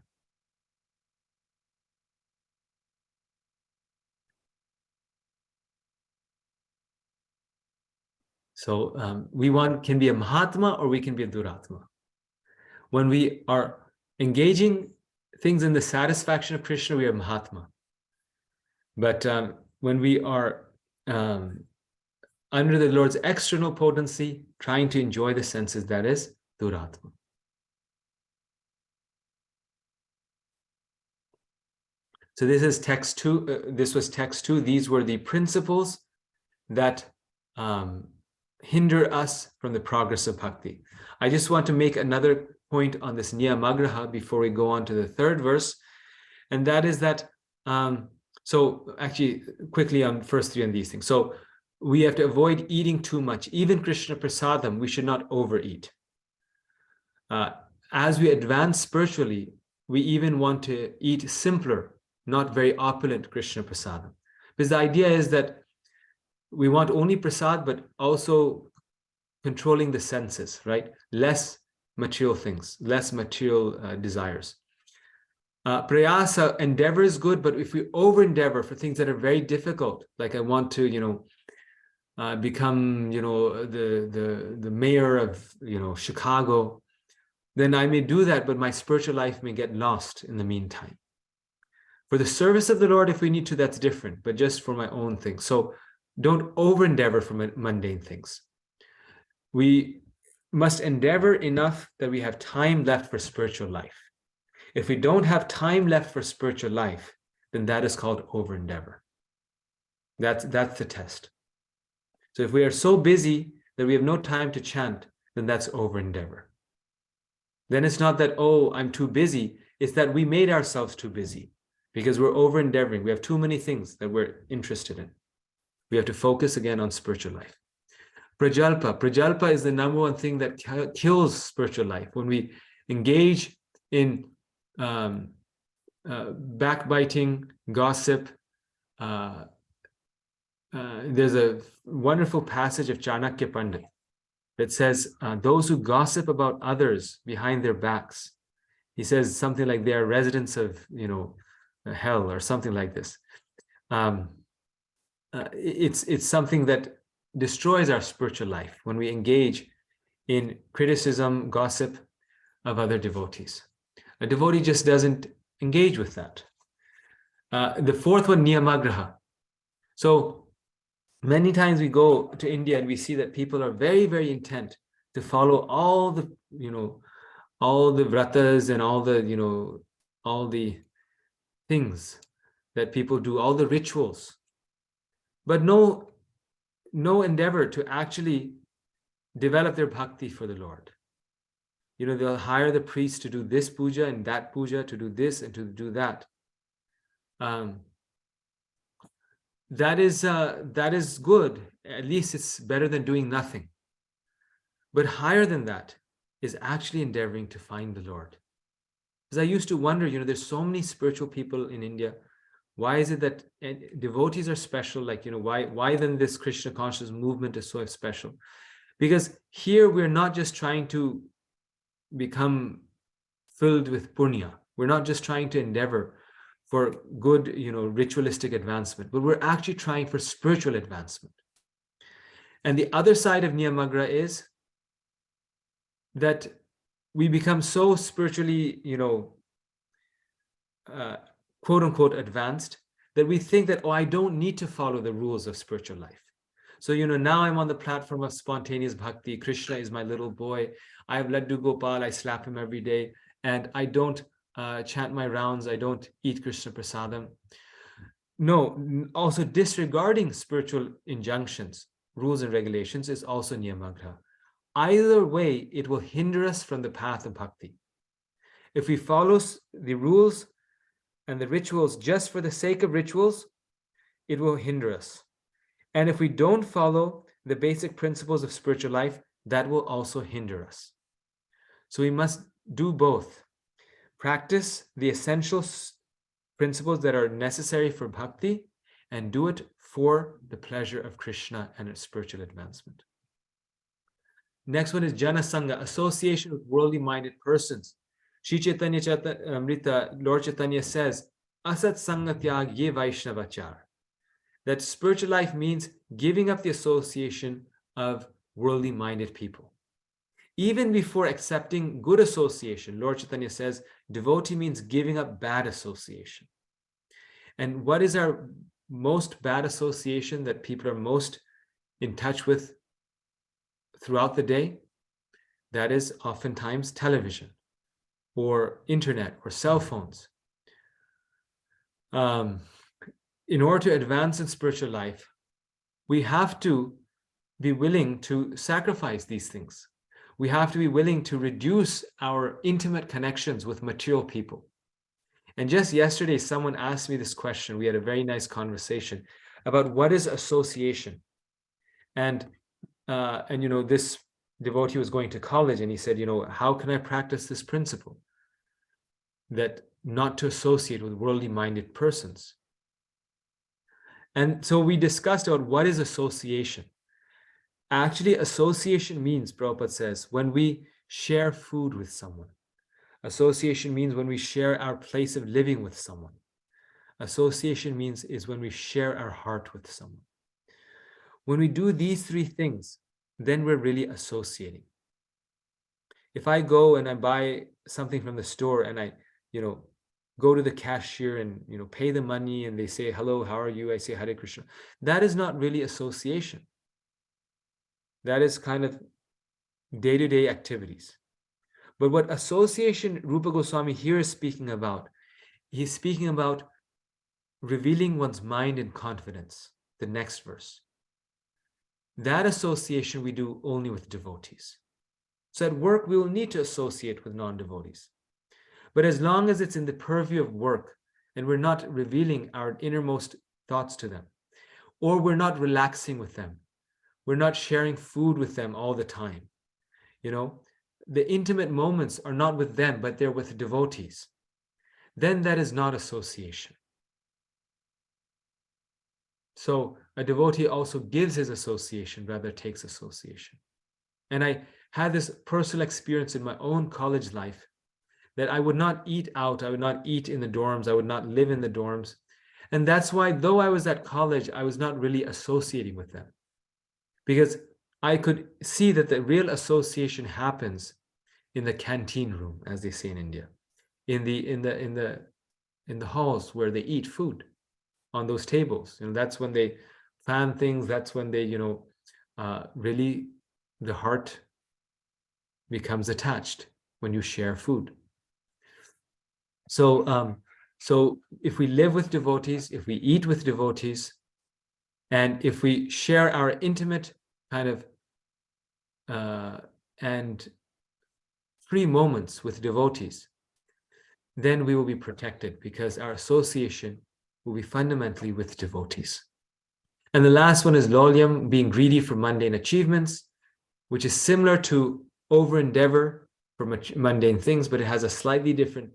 So we can be a Mahatma or we can be a Duratma. When we are engaging things in the satisfaction of Krishna, we are Mahatma. But when we are under the Lord's external potency, trying to enjoy the senses, that is Duratma. So this is text 2. This was text 2. These were the principles that hinder us from the progress of bhakti. I just want to make another point on this niyamagraha before we go on to the 3rd verse, and that is that so actually quickly on first 3 on these things. So we have to avoid eating too much. Even Krishna prasadam, we should not overeat. As we advance spiritually, we even want to eat simpler, not very opulent Krishna prasadam. Because the idea is that we want only prasad, but also controlling the senses, right? Less material things, less material desires. Prayasa, endeavor is good, but if we over endeavor for things that are very difficult, like I want to, become, the mayor of, Chicago, then I may do that, but my spiritual life may get lost in the meantime. For the service of the Lord, if we need to, that's different, but just for my own thing. So don't over endeavor for mundane things. We must endeavor enough that we have time left for spiritual life. If we don't have time left for spiritual life, then that is called over endeavor. That's the test. So if we are so busy that we have no time to chant, then that's over endeavor. Then it's not that, oh, I'm too busy. It's that we made ourselves too busy because we're over endeavoring. We have too many things that we're interested in. We have to focus again on spiritual life. Prajalpa is the number one thing that kills spiritual life. When we engage in backbiting, gossip, there's a wonderful passage of Chanakya Pandit that says, those who gossip about others behind their backs, he says something like they are residents of, hell or something like this. it's something that destroys our spiritual life when we engage in criticism, gossip of other devotees. A devotee just doesn't engage with that. The fourth one, niyamagraha. So many times we go to India and we see that people are very, very intent to follow all the, all the vratas and all the, all the things that people do, all the rituals, but no endeavor to actually develop their bhakti for the Lord. They'll hire the priest to do this puja and that puja, to do this and to do that. That is good. At least it's better than doing nothing. But higher than that is actually endeavoring to find the Lord. Because I used to wonder, there's so many spiritual people in India. Why is it that devotees are special? Like, why then this Krishna conscious movement is so special? Because here we're not just trying to become filled with punya. We're not just trying to endeavor for good, ritualistic advancement, but we're actually trying for spiritual advancement. And the other side of niyamagra is that we become so spiritually, quote unquote advanced, that we think that, I don't need to follow the rules of spiritual life. So, now I'm on the platform of spontaneous bhakti. Krishna is my little boy. I have Laddu Gopal. I slap him every day. And I don't chant my rounds. I don't eat Krishna prasadam. No, also disregarding spiritual injunctions, rules and regulations is also niyamagra. Either way, it will hinder us from the path of bhakti. If we follow the rules and the rituals just for the sake of rituals, it will hinder us. And if we don't follow the basic principles of spiritual life, that will also hinder us. So we must do both. Practice the essential principles that are necessary for bhakti and do it for the pleasure of Krishna and its spiritual advancement. Next one is janasanga, association with worldly minded persons. Shri Chaitanya Amrita, Lord Chaitanya says, asat sanga tyag ye vaishnavachar. That spiritual life means giving up the association of worldly minded people. Even before accepting good association, Lord Chaitanya says, devotee means giving up bad association. And what is our most bad association that people are most in touch with throughout the day? That is oftentimes television or internet or cell phones. In order to advance in spiritual life, we have to be willing to sacrifice these things. We have to be willing to reduce our intimate connections with material people. And just yesterday, someone asked me this question. We had a very nice conversation about what is association. And this devotee was going to college and he said, how can I practice this principle? That not to associate with worldly minded persons. And so we discussed about what is association. Actually, association means, Prabhupada says, when we share food with someone. Association means when we share our place of living with someone. Association means is when we share our heart with someone. When we do these three things, then we're really associating. If I go and I buy something from the store and I, go to the cashier and, pay the money and they say, hello, how are you? I say, Hare Krishna. That is not really association. That is kind of day-to-day activities. But what association Rupa Goswami here is speaking about, he's speaking about revealing one's mind in confidence, the next verse. That association we do only with devotees. So at work, we will need to associate with non-devotees. But as long as it's in the purview of work and we're not revealing our innermost thoughts to them, or we're not relaxing with them, we're not sharing food with them all the time, the intimate moments are not with them, but they're with devotees, then that is not association. So a devotee also gives his association, rather takes association. And I had this personal experience in my own college life that I would not eat out, I would not eat in the dorms, I would not live in the dorms. And that's why, though I was at college, I was not really associating with them, because I could see that the real association happens in the canteen room, as they say in India, in the halls where they eat food, on those tables. That's when they plan things. That's when they, really, the heart becomes attached when you share food. So if we live with devotees, if we eat with devotees, and if we share our intimate kind of and free moments with devotees, then we will be protected, because our association will be fundamentally with devotees. And the last one is lolyam, being greedy for mundane achievements, which is similar to over endeavor for mundane things, but it has a slightly different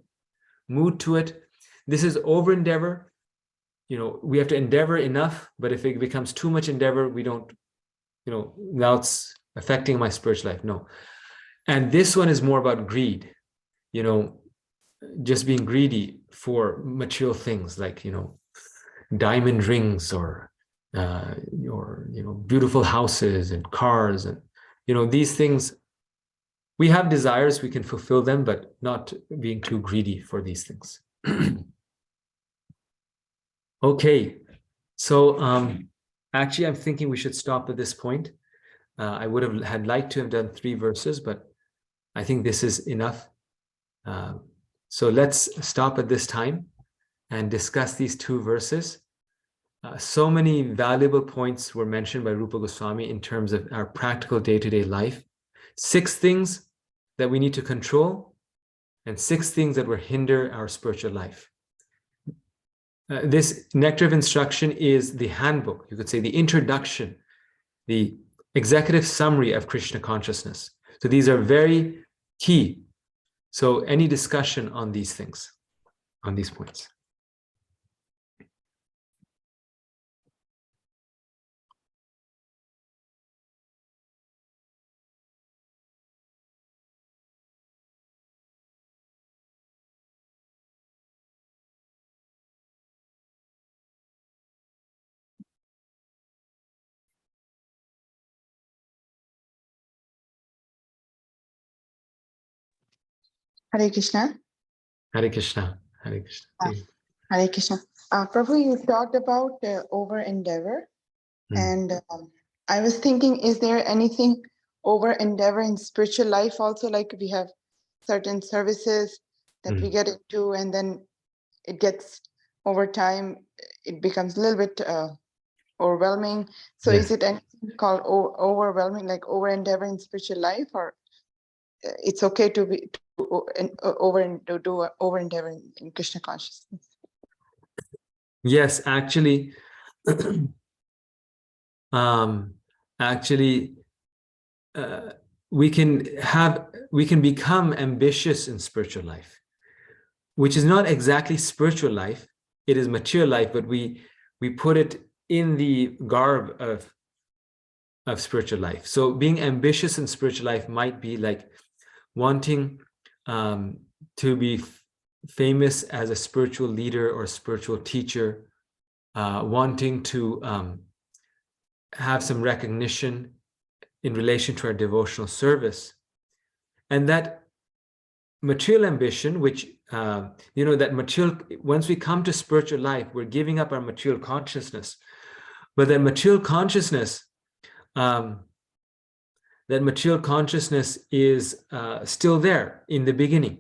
mood to it. This is over endeavor. We have to endeavor enough, but if it becomes too much endeavor, we don't, now it's affecting my spiritual life. No. And this one is more about greed, just being greedy for material things like, diamond rings or beautiful houses and cars, and these things. We have desires, we can fulfill them, but not being too greedy for these things. Okay, so actually I'm thinking we should stop at this point. I would have had liked to have done 3 verses, but I think this is enough. So let's stop at this time and discuss these 2 verses. So many valuable points were mentioned by Rupa Goswami in terms of our practical day-to-day life. 6 things that we need to control, and 6 things that will hinder our spiritual life. This Nectar of Instruction is the handbook, you could say the introduction, the executive summary of Krishna consciousness. So these are very key. So any discussion on these things, on these points? Hare Krishna. Hare Krishna. Hare Krishna. Hare Krishna. Prabhu, you talked about over endeavor, and I was thinking, is there anything over endeavor in spiritual life also? Like we have certain services that we get into, and then it gets over time, it becomes a little bit overwhelming. So is it anything called overwhelming, like over endeavor in spiritual life, or it's okay to be over endeavor in Krishna consciousness? Yes, actually, we can become ambitious in spiritual life, which is not exactly spiritual life. It is mature life, but we put it in the garb of spiritual life. So being ambitious in spiritual life might be like wanting to be famous as a spiritual leader or spiritual teacher, wanting to have some recognition in relation to our devotional service. And that material ambition, which, that material, once we come to spiritual life, we're giving up our material consciousness. But that material consciousness, is still there in the beginning.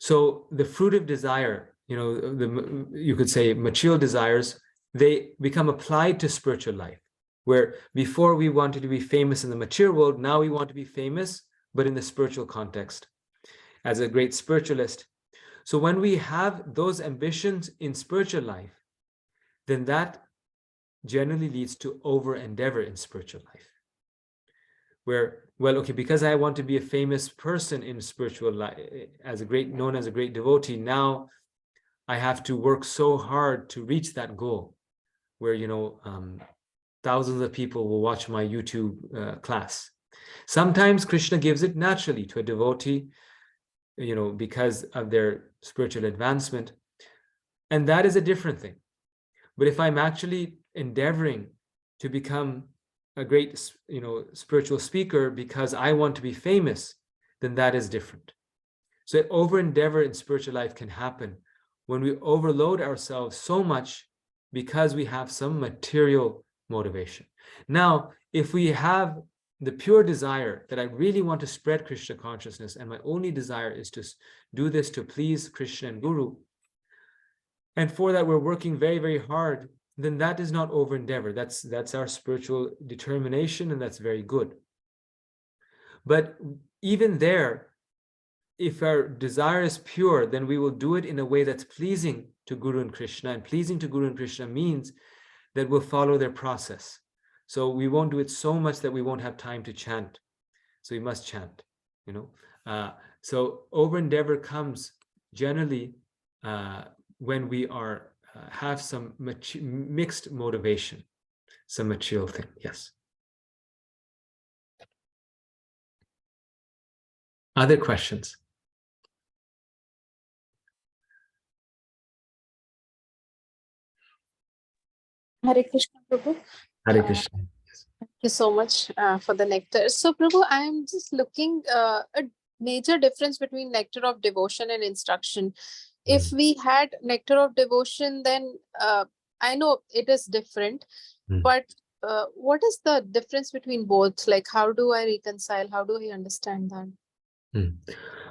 So the fruit of desire, you could say material desires, they become applied to spiritual life, where before we wanted to be famous in the material world, now we want to be famous, but in the spiritual context, as a great spiritualist. So when we have those ambitions in spiritual life, then that generally leads to over endeavor in spiritual life, where, well, okay, because I want to be a famous person in spiritual life, known as a great devotee, now I have to work so hard to reach that goal, where, thousands of people will watch my YouTube class. Sometimes Krishna gives it naturally to a devotee, because of their spiritual advancement. And that is a different thing. But if I'm actually endeavoring to become a great, spiritual speaker because I want to be famous, then that is different. So over endeavor in spiritual life can happen when we overload ourselves so much because we have some material motivation. Now, if we have the pure desire that I really want to spread Krishna consciousness, and my only desire is to do this to please Krishna and Guru, and for that we're working very, very hard, then that is not over endeavor. That's our spiritual determination, and that's very good. But even there, if our desire is pure, then we will do it in a way that's pleasing to Guru and Krishna. And pleasing to Guru and Krishna means that we'll follow their process. So we won't do it so much that we won't have time to chant. So we must chant, So over endeavor comes generally when we are have some mixed motivation, some material thing. Yes. Other questions? Hare Krishna, Prabhu. Hare Krishna. Thank you so much for the nectar. So, Prabhu, I am just looking a major difference between nectar of devotion and instruction. If we had nectar of devotion, then I know it is different, but what is the difference between both? Like, how do I reconcile? How do I understand that?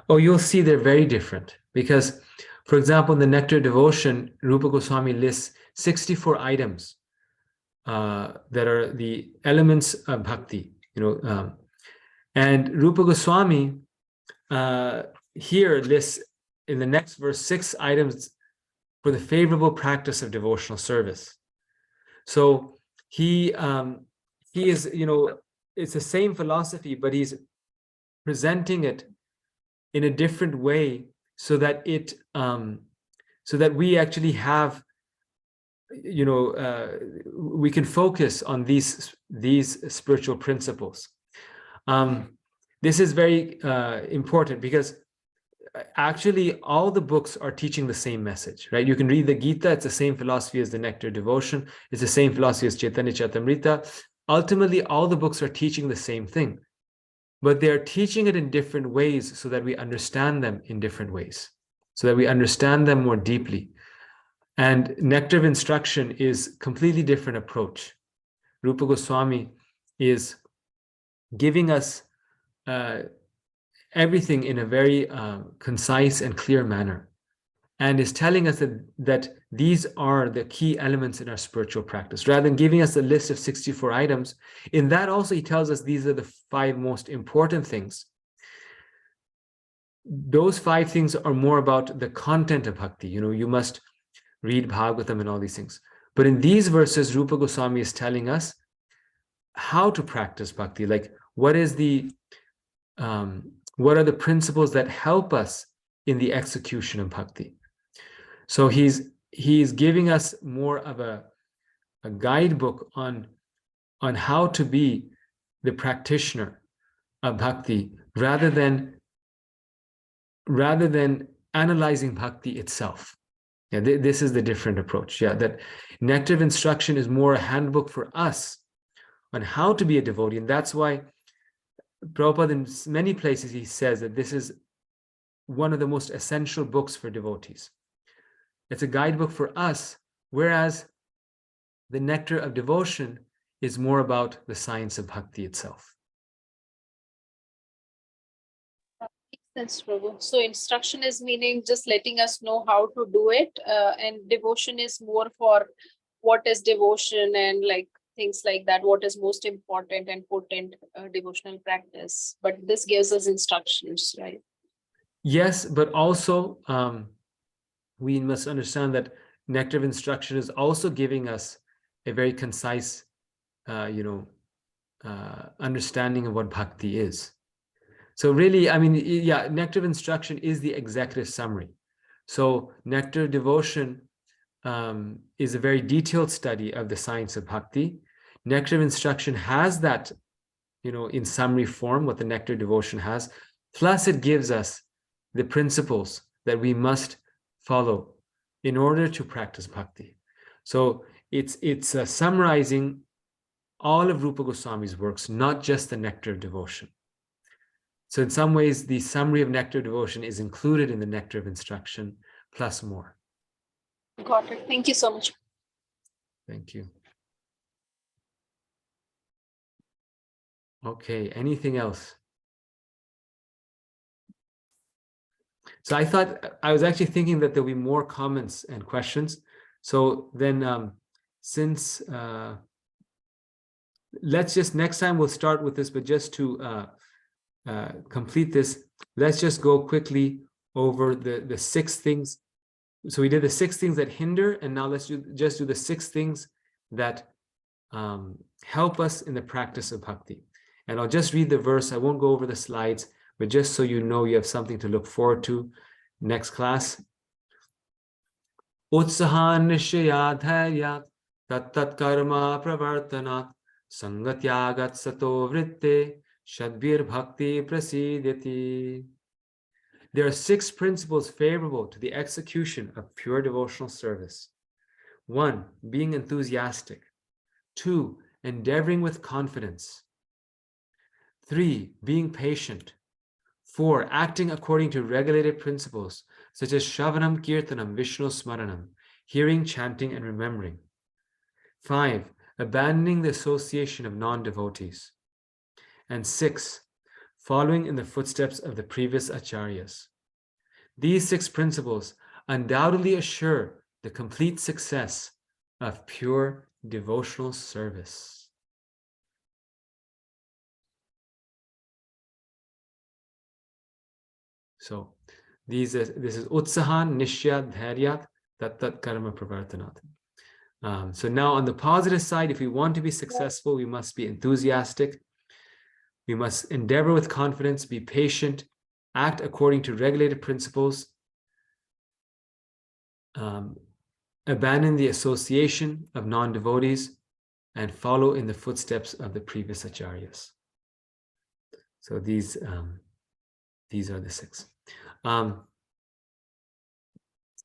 Oh, you'll see they're very different because, for example, in the Nectar Devotion, Rupa Goswami lists 64 items that are the elements of bhakti, and Rupa Goswami here lists in the next verse 6 items for the favorable practice of devotional service. So he is, it's the same philosophy, but he's presenting it in a different way so that it so that we actually have we can focus on these spiritual principles. This is very important because actually all the books are teaching the same message, right? You can read the Gita, it's the same philosophy as the Nectar Devotion, it's the same philosophy as Chaitanya Charitamrita. Ultimately, all the books are teaching the same thing, but they are teaching it in different ways so that we understand them in different ways, so that we understand them more deeply. And Nectar of Instruction is a completely different approach. Rupa Goswami is giving us everything in a very concise and clear manner, and is telling us that these are the key elements in our spiritual practice. Rather than giving us a list of 64 items, in that also he tells us these are the 5 most important things. Those 5 things are more about the content of bhakti. You must read Bhagavatam and all these things. But in these verses, Rupa Goswami is telling us how to practice bhakti. Like, what are the principles that help us in the execution of bhakti? So he's giving us more of a guidebook on how to be the practitioner of bhakti rather than analyzing bhakti itself. Yeah, this is the different approach. Yeah, that Nectar of Instruction is more a handbook for us on how to be a devotee. And that's why Prabhupada in many places he says that this is one of the most essential books for devotees. It's a guidebook for us, whereas the Nectar of Devotion is more about the science of bhakti itself. Sense, Prabhu. So instruction is meaning just letting us know how to do it, and devotion is more for what is devotion and like things like that, what is most important and potent devotional practice. But this gives us instructions, right? Yes, but also we must understand that Nectar of Instruction is also giving us a very concise understanding of what bhakti is. So really, I mean, yeah, Nectar of Instruction is the executive summary. So Nectar Devotion is a very detailed study of the science of bhakti. Nectar of Instruction has that, in summary form, what the Nectar Devotion has. Plus, it gives us the principles that we must follow in order to practice bhakti. So it's summarizing all of Rupa Goswami's works, not just the Nectar of Devotion. So in some ways, the summary of Nectar of Devotion is included in the Nectar of Instruction, plus more. Got it. Thank you so much. Thank you. Okay, anything else? So I was actually thinking that there'll be more comments and questions. So then since let's just, next time we'll start with this, but just to complete this, let's just go quickly over the 6 things. So we did the 6 things that hinder, and now let's just do the 6 things that help us in the practice of bhakti. And I'll just read the verse. I won't go over the slides, but just so you know, you have something to look forward to next class. Utsahan nishayadharyat tat karma pravartanat sangatyagat sato vritte shadbir bhakti prasidhyati. There are 6 principles favorable to the execution of pure devotional service. 1, being enthusiastic. 2, endeavoring with confidence. 3, being patient. 4, acting according to regulated principles, such as Shravanam, Kirtanam, Vishnu Smaranam, hearing, chanting, and remembering. 5, abandoning the association of non-devotees. And 6, following in the footsteps of the previous acharyas. These 6 principles undoubtedly assure the complete success of pure devotional service. So this is Utsahan, Nishyat, Dhairyat, Tat Karma Pravartanat. So now on the positive side, if we want to be successful, we must be enthusiastic. We must endeavor with confidence, be patient, act according to regulated principles, abandon the association of non-devotees, and follow in the footsteps of the previous acharyas. So these are the 6.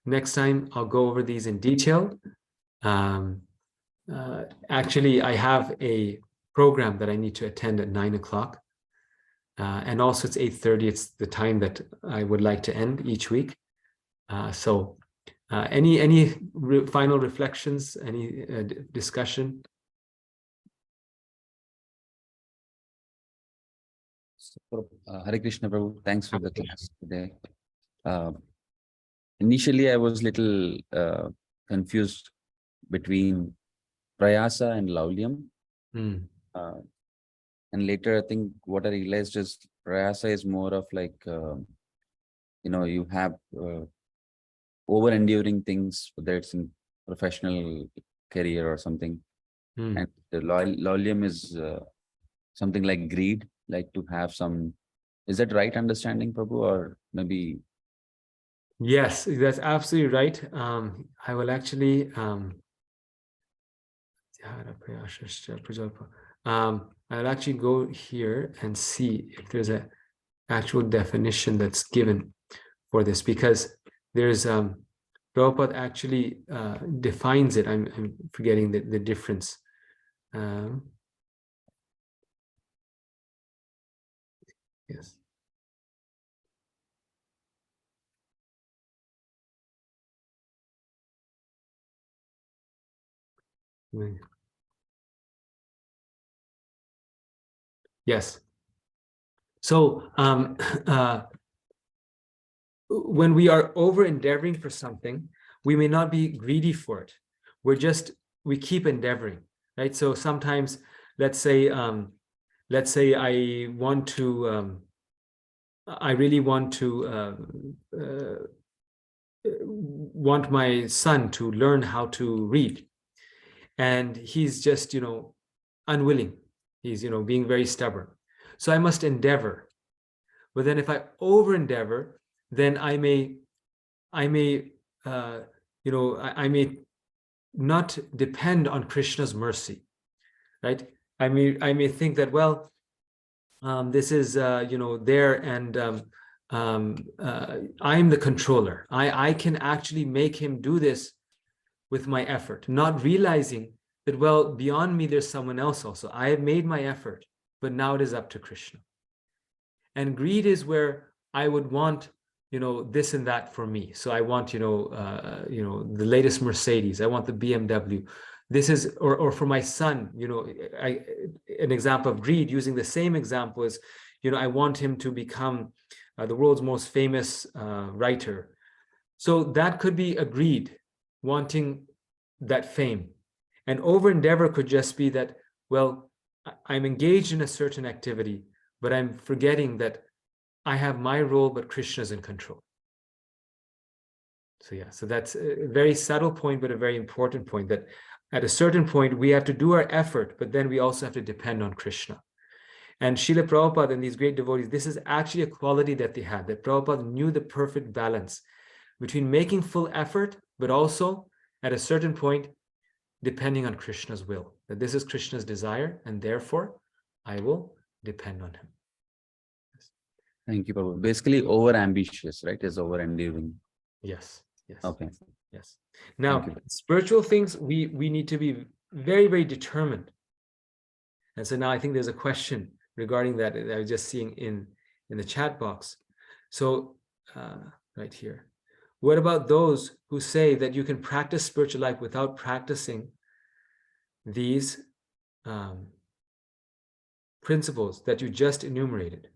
Next time, I'll go over these in detail. Actually, I have a program that I need to attend at 9 o'clock. And also it's 8:30. It's the time that I would like to end each week. So any final reflections, any discussion? So, Hare Krishna Prabhu, thanks for the class today. Initially, I was little confused between Prayasa and Laulyam. And later, I think what I realized is Prayasa is more of like, you have over-enduring things, whether it's in professional career or something. And the Laulyam is something like greed, like to have some. Is that right understanding, Prabhu, or maybe? Yes, that's absolutely right. I will actually I'll actually go here and see if there's an actual definition that's given for this, because there's Prabhupada actually defines it. I'm forgetting the difference. Yes. Yes. So when we are over endeavoring for something, we may not be greedy for it. We keep endeavoring, right? So sometimes, let's say I really want my son to learn how to read, and he's just unwilling. He's being very stubborn. So I must endeavor. But then if I over endeavor, then I may not depend on Krishna's mercy, right? I may think that, well, this is there, and I'm the controller. I can actually make him do this with my effort, not realizing that, well, beyond me, there's someone else also. I have made my effort, but now it is up to Krishna. And greed is where I would want, this and that for me. So I want, the latest Mercedes. I want the BMW. This is, or for my son, an example of greed, using the same example is, I want him to become the world's most famous writer. So that could be a greed, wanting that fame. And over endeavor could just be that, well, I'm engaged in a certain activity, but I'm forgetting that I have my role, but Krishna is in control. So yeah, so that's a very subtle point, but a very important point, that at a certain point, we have to do our effort, but then we also have to depend on Krishna. And Srila Prabhupada and these great devotees, this is actually a quality that they had, that Prabhupada knew the perfect balance between making full effort, but also at a certain point, depending on Krishna's will, that this is Krishna's desire, and therefore I will depend on him. Thank you, Prabhu. Basically, over ambitious, right? Is over endearing. Yes. Yes. Okay. Yes. Now, spiritual things, we need to be very, very determined. And so now I think there's a question regarding that I was just seeing in the chat box. So right here, what about those who say that you can practice spiritual life without practicing these principles that you just enumerated?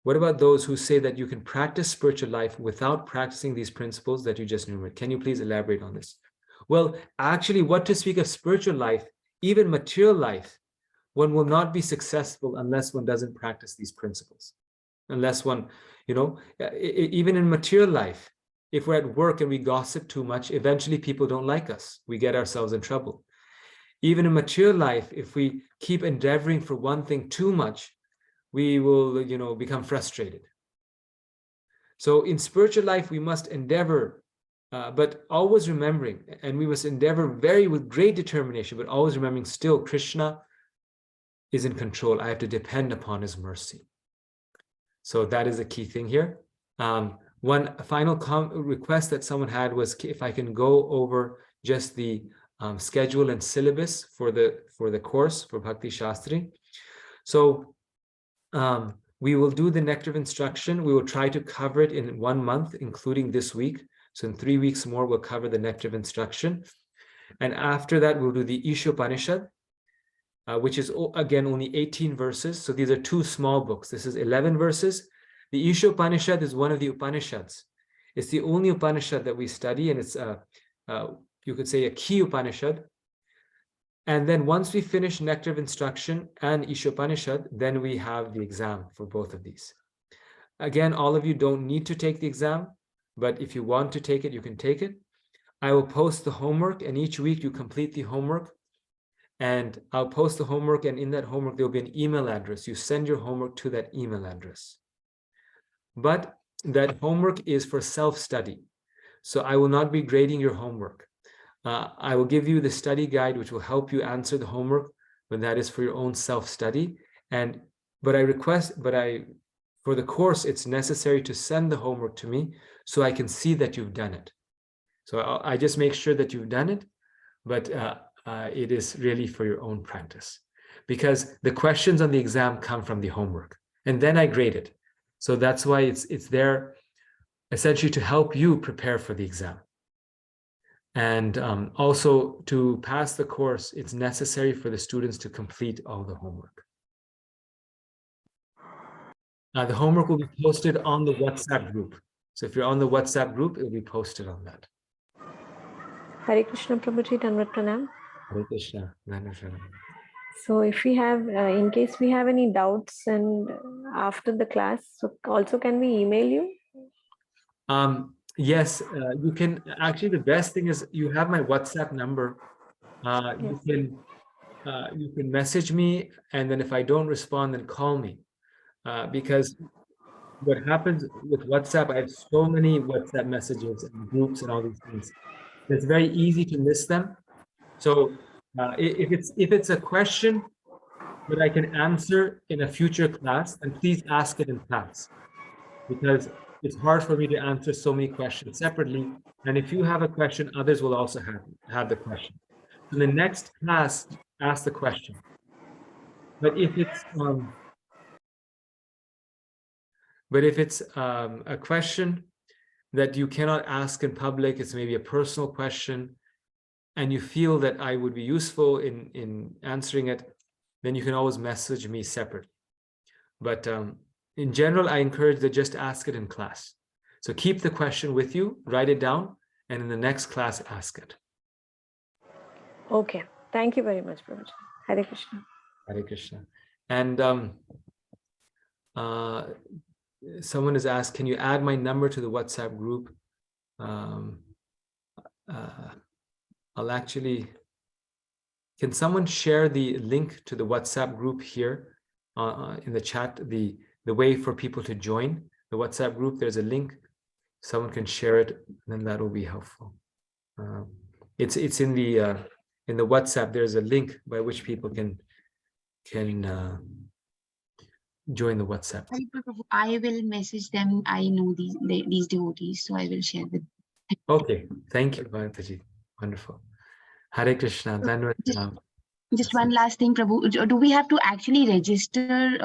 What about those who say that you can practice spiritual life without practicing these principles that you just enumerated? Can you please elaborate on this? Well, actually, what to speak of spiritual life, even material life, one will not be successful unless one doesn't practice these principles. Unless one, even in material life, if we're at work and we gossip too much, eventually people don't like us. We get ourselves in trouble. Even in material life, if we keep endeavoring for one thing too much, we will, become frustrated. So in spiritual life, we must endeavor, but always remembering, and we must endeavor with great determination, but always remembering still Krishna is in control. I have to depend upon his mercy. So that is a key thing here. One final request that someone had was if I can go over just the schedule and syllabus for the course for Bhakti Shastri. So we will do the Nectar of Instruction. We will try to cover it in 1 month, including this week. So in 3 weeks more, we'll cover the Nectar of Instruction. And after that, we'll do the Ishopanishad, which is, again, only 18 verses. So these are 2 small books. This is 11 verses. The Ishopanishad is one of the Upanishads. It's the only Upanishad that we study, and it's, you could say, a key Upanishad. And then once we finish Nectar of Instruction and Ishopanishad, then we have the exam for both of these. Again, all of you don't need to take the exam, but if you want to take it, you can take it. I will post the homework, and each week you complete the homework. And I'll post the homework, and in that homework, there'll be an email address. You send your homework to that email address. But that homework is for self-study. So I will not be grading your homework. I will give you the study guide, which will help you answer the homework, but that is for your own self-study. For the course, it's necessary to send the homework to me so I can see that you've done it. So I just make sure that you've done it, but it is really for your own practice, because the questions on the exam come from the homework, and then I grade it. So that's why it's there essentially to help you prepare for the exam. And also to pass the course, it's necessary for the students to complete all the homework. The homework will be posted on the WhatsApp group. So if you're on the WhatsApp group, it will be posted on that. Hare Krishna Prabhuji, Dandavat Pranam. Hare Krishna. So if we have, in case we have any doubts and after the class, so also can we email you? Yes, you can. Actually, the best thing is you have my WhatsApp number. Yes. You can message me, and then if I don't respond, then call me. Because what happens with WhatsApp, I have so many WhatsApp messages and groups and all these things. It's very easy to miss them. So if it's a question that I can answer in a future class, then please ask it in class, because it's hard for me to answer so many questions separately. And if you have a question, others will also have the question. In the next class, ask the question. But if it's a question that you cannot ask in public, it's maybe a personal question, and you feel that I would be useful in answering it, then you can always message me separately. But in general, I encourage that just ask it in class. So keep the question with you, write it down, and in the next class, ask it. Okay. Thank you very much, Prabhuji. Hare Krishna. Hare Krishna. And someone has asked, can you add my number to the WhatsApp group? I'll actually, can someone share the link to the WhatsApp group here in the chat, the way for people to join the WhatsApp group? There's a link. Someone can share it, then that will be helpful. It's in the WhatsApp. There's a link by which people can join the WhatsApp. I will message them. I know these devotees, so I will share with them. Okay, thank you, Bharataji. Wonderful. Hare Krishna. Just one last thing, Prabhu. Do we have to actually register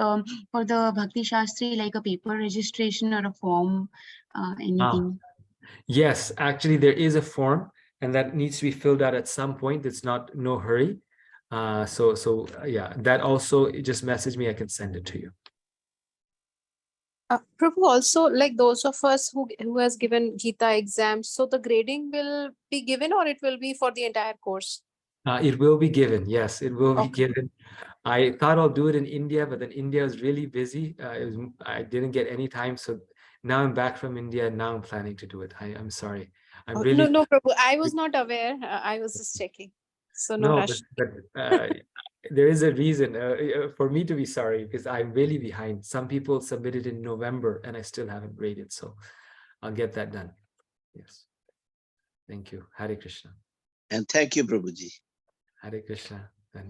for the Bhakti Shastri, like a paper registration or a form, anything? Yes, actually, there is a form, and that needs to be filled out at some point. It's not no hurry. So yeah, that also, just message me. I can send it to you. Prabhu, also, like those of us who has given Gita exams, so the grading will be given, or it will be for the entire course? It will be given. Yes, it will be given. I thought I'll do it in India, but then India is really busy. I didn't get any time, so now I'm back from India, and now I'm planning to do it. I'm sorry. I'm really No, Prabhu. I was not aware. I was just checking. So no rush. But there is a reason for me to be sorry, because I'm really behind. Some people submitted in November, and I still haven't graded, so I'll get that done. Yes. Thank you. Hare Krishna. And thank you, Prabhuji. Hare Krishna. Hare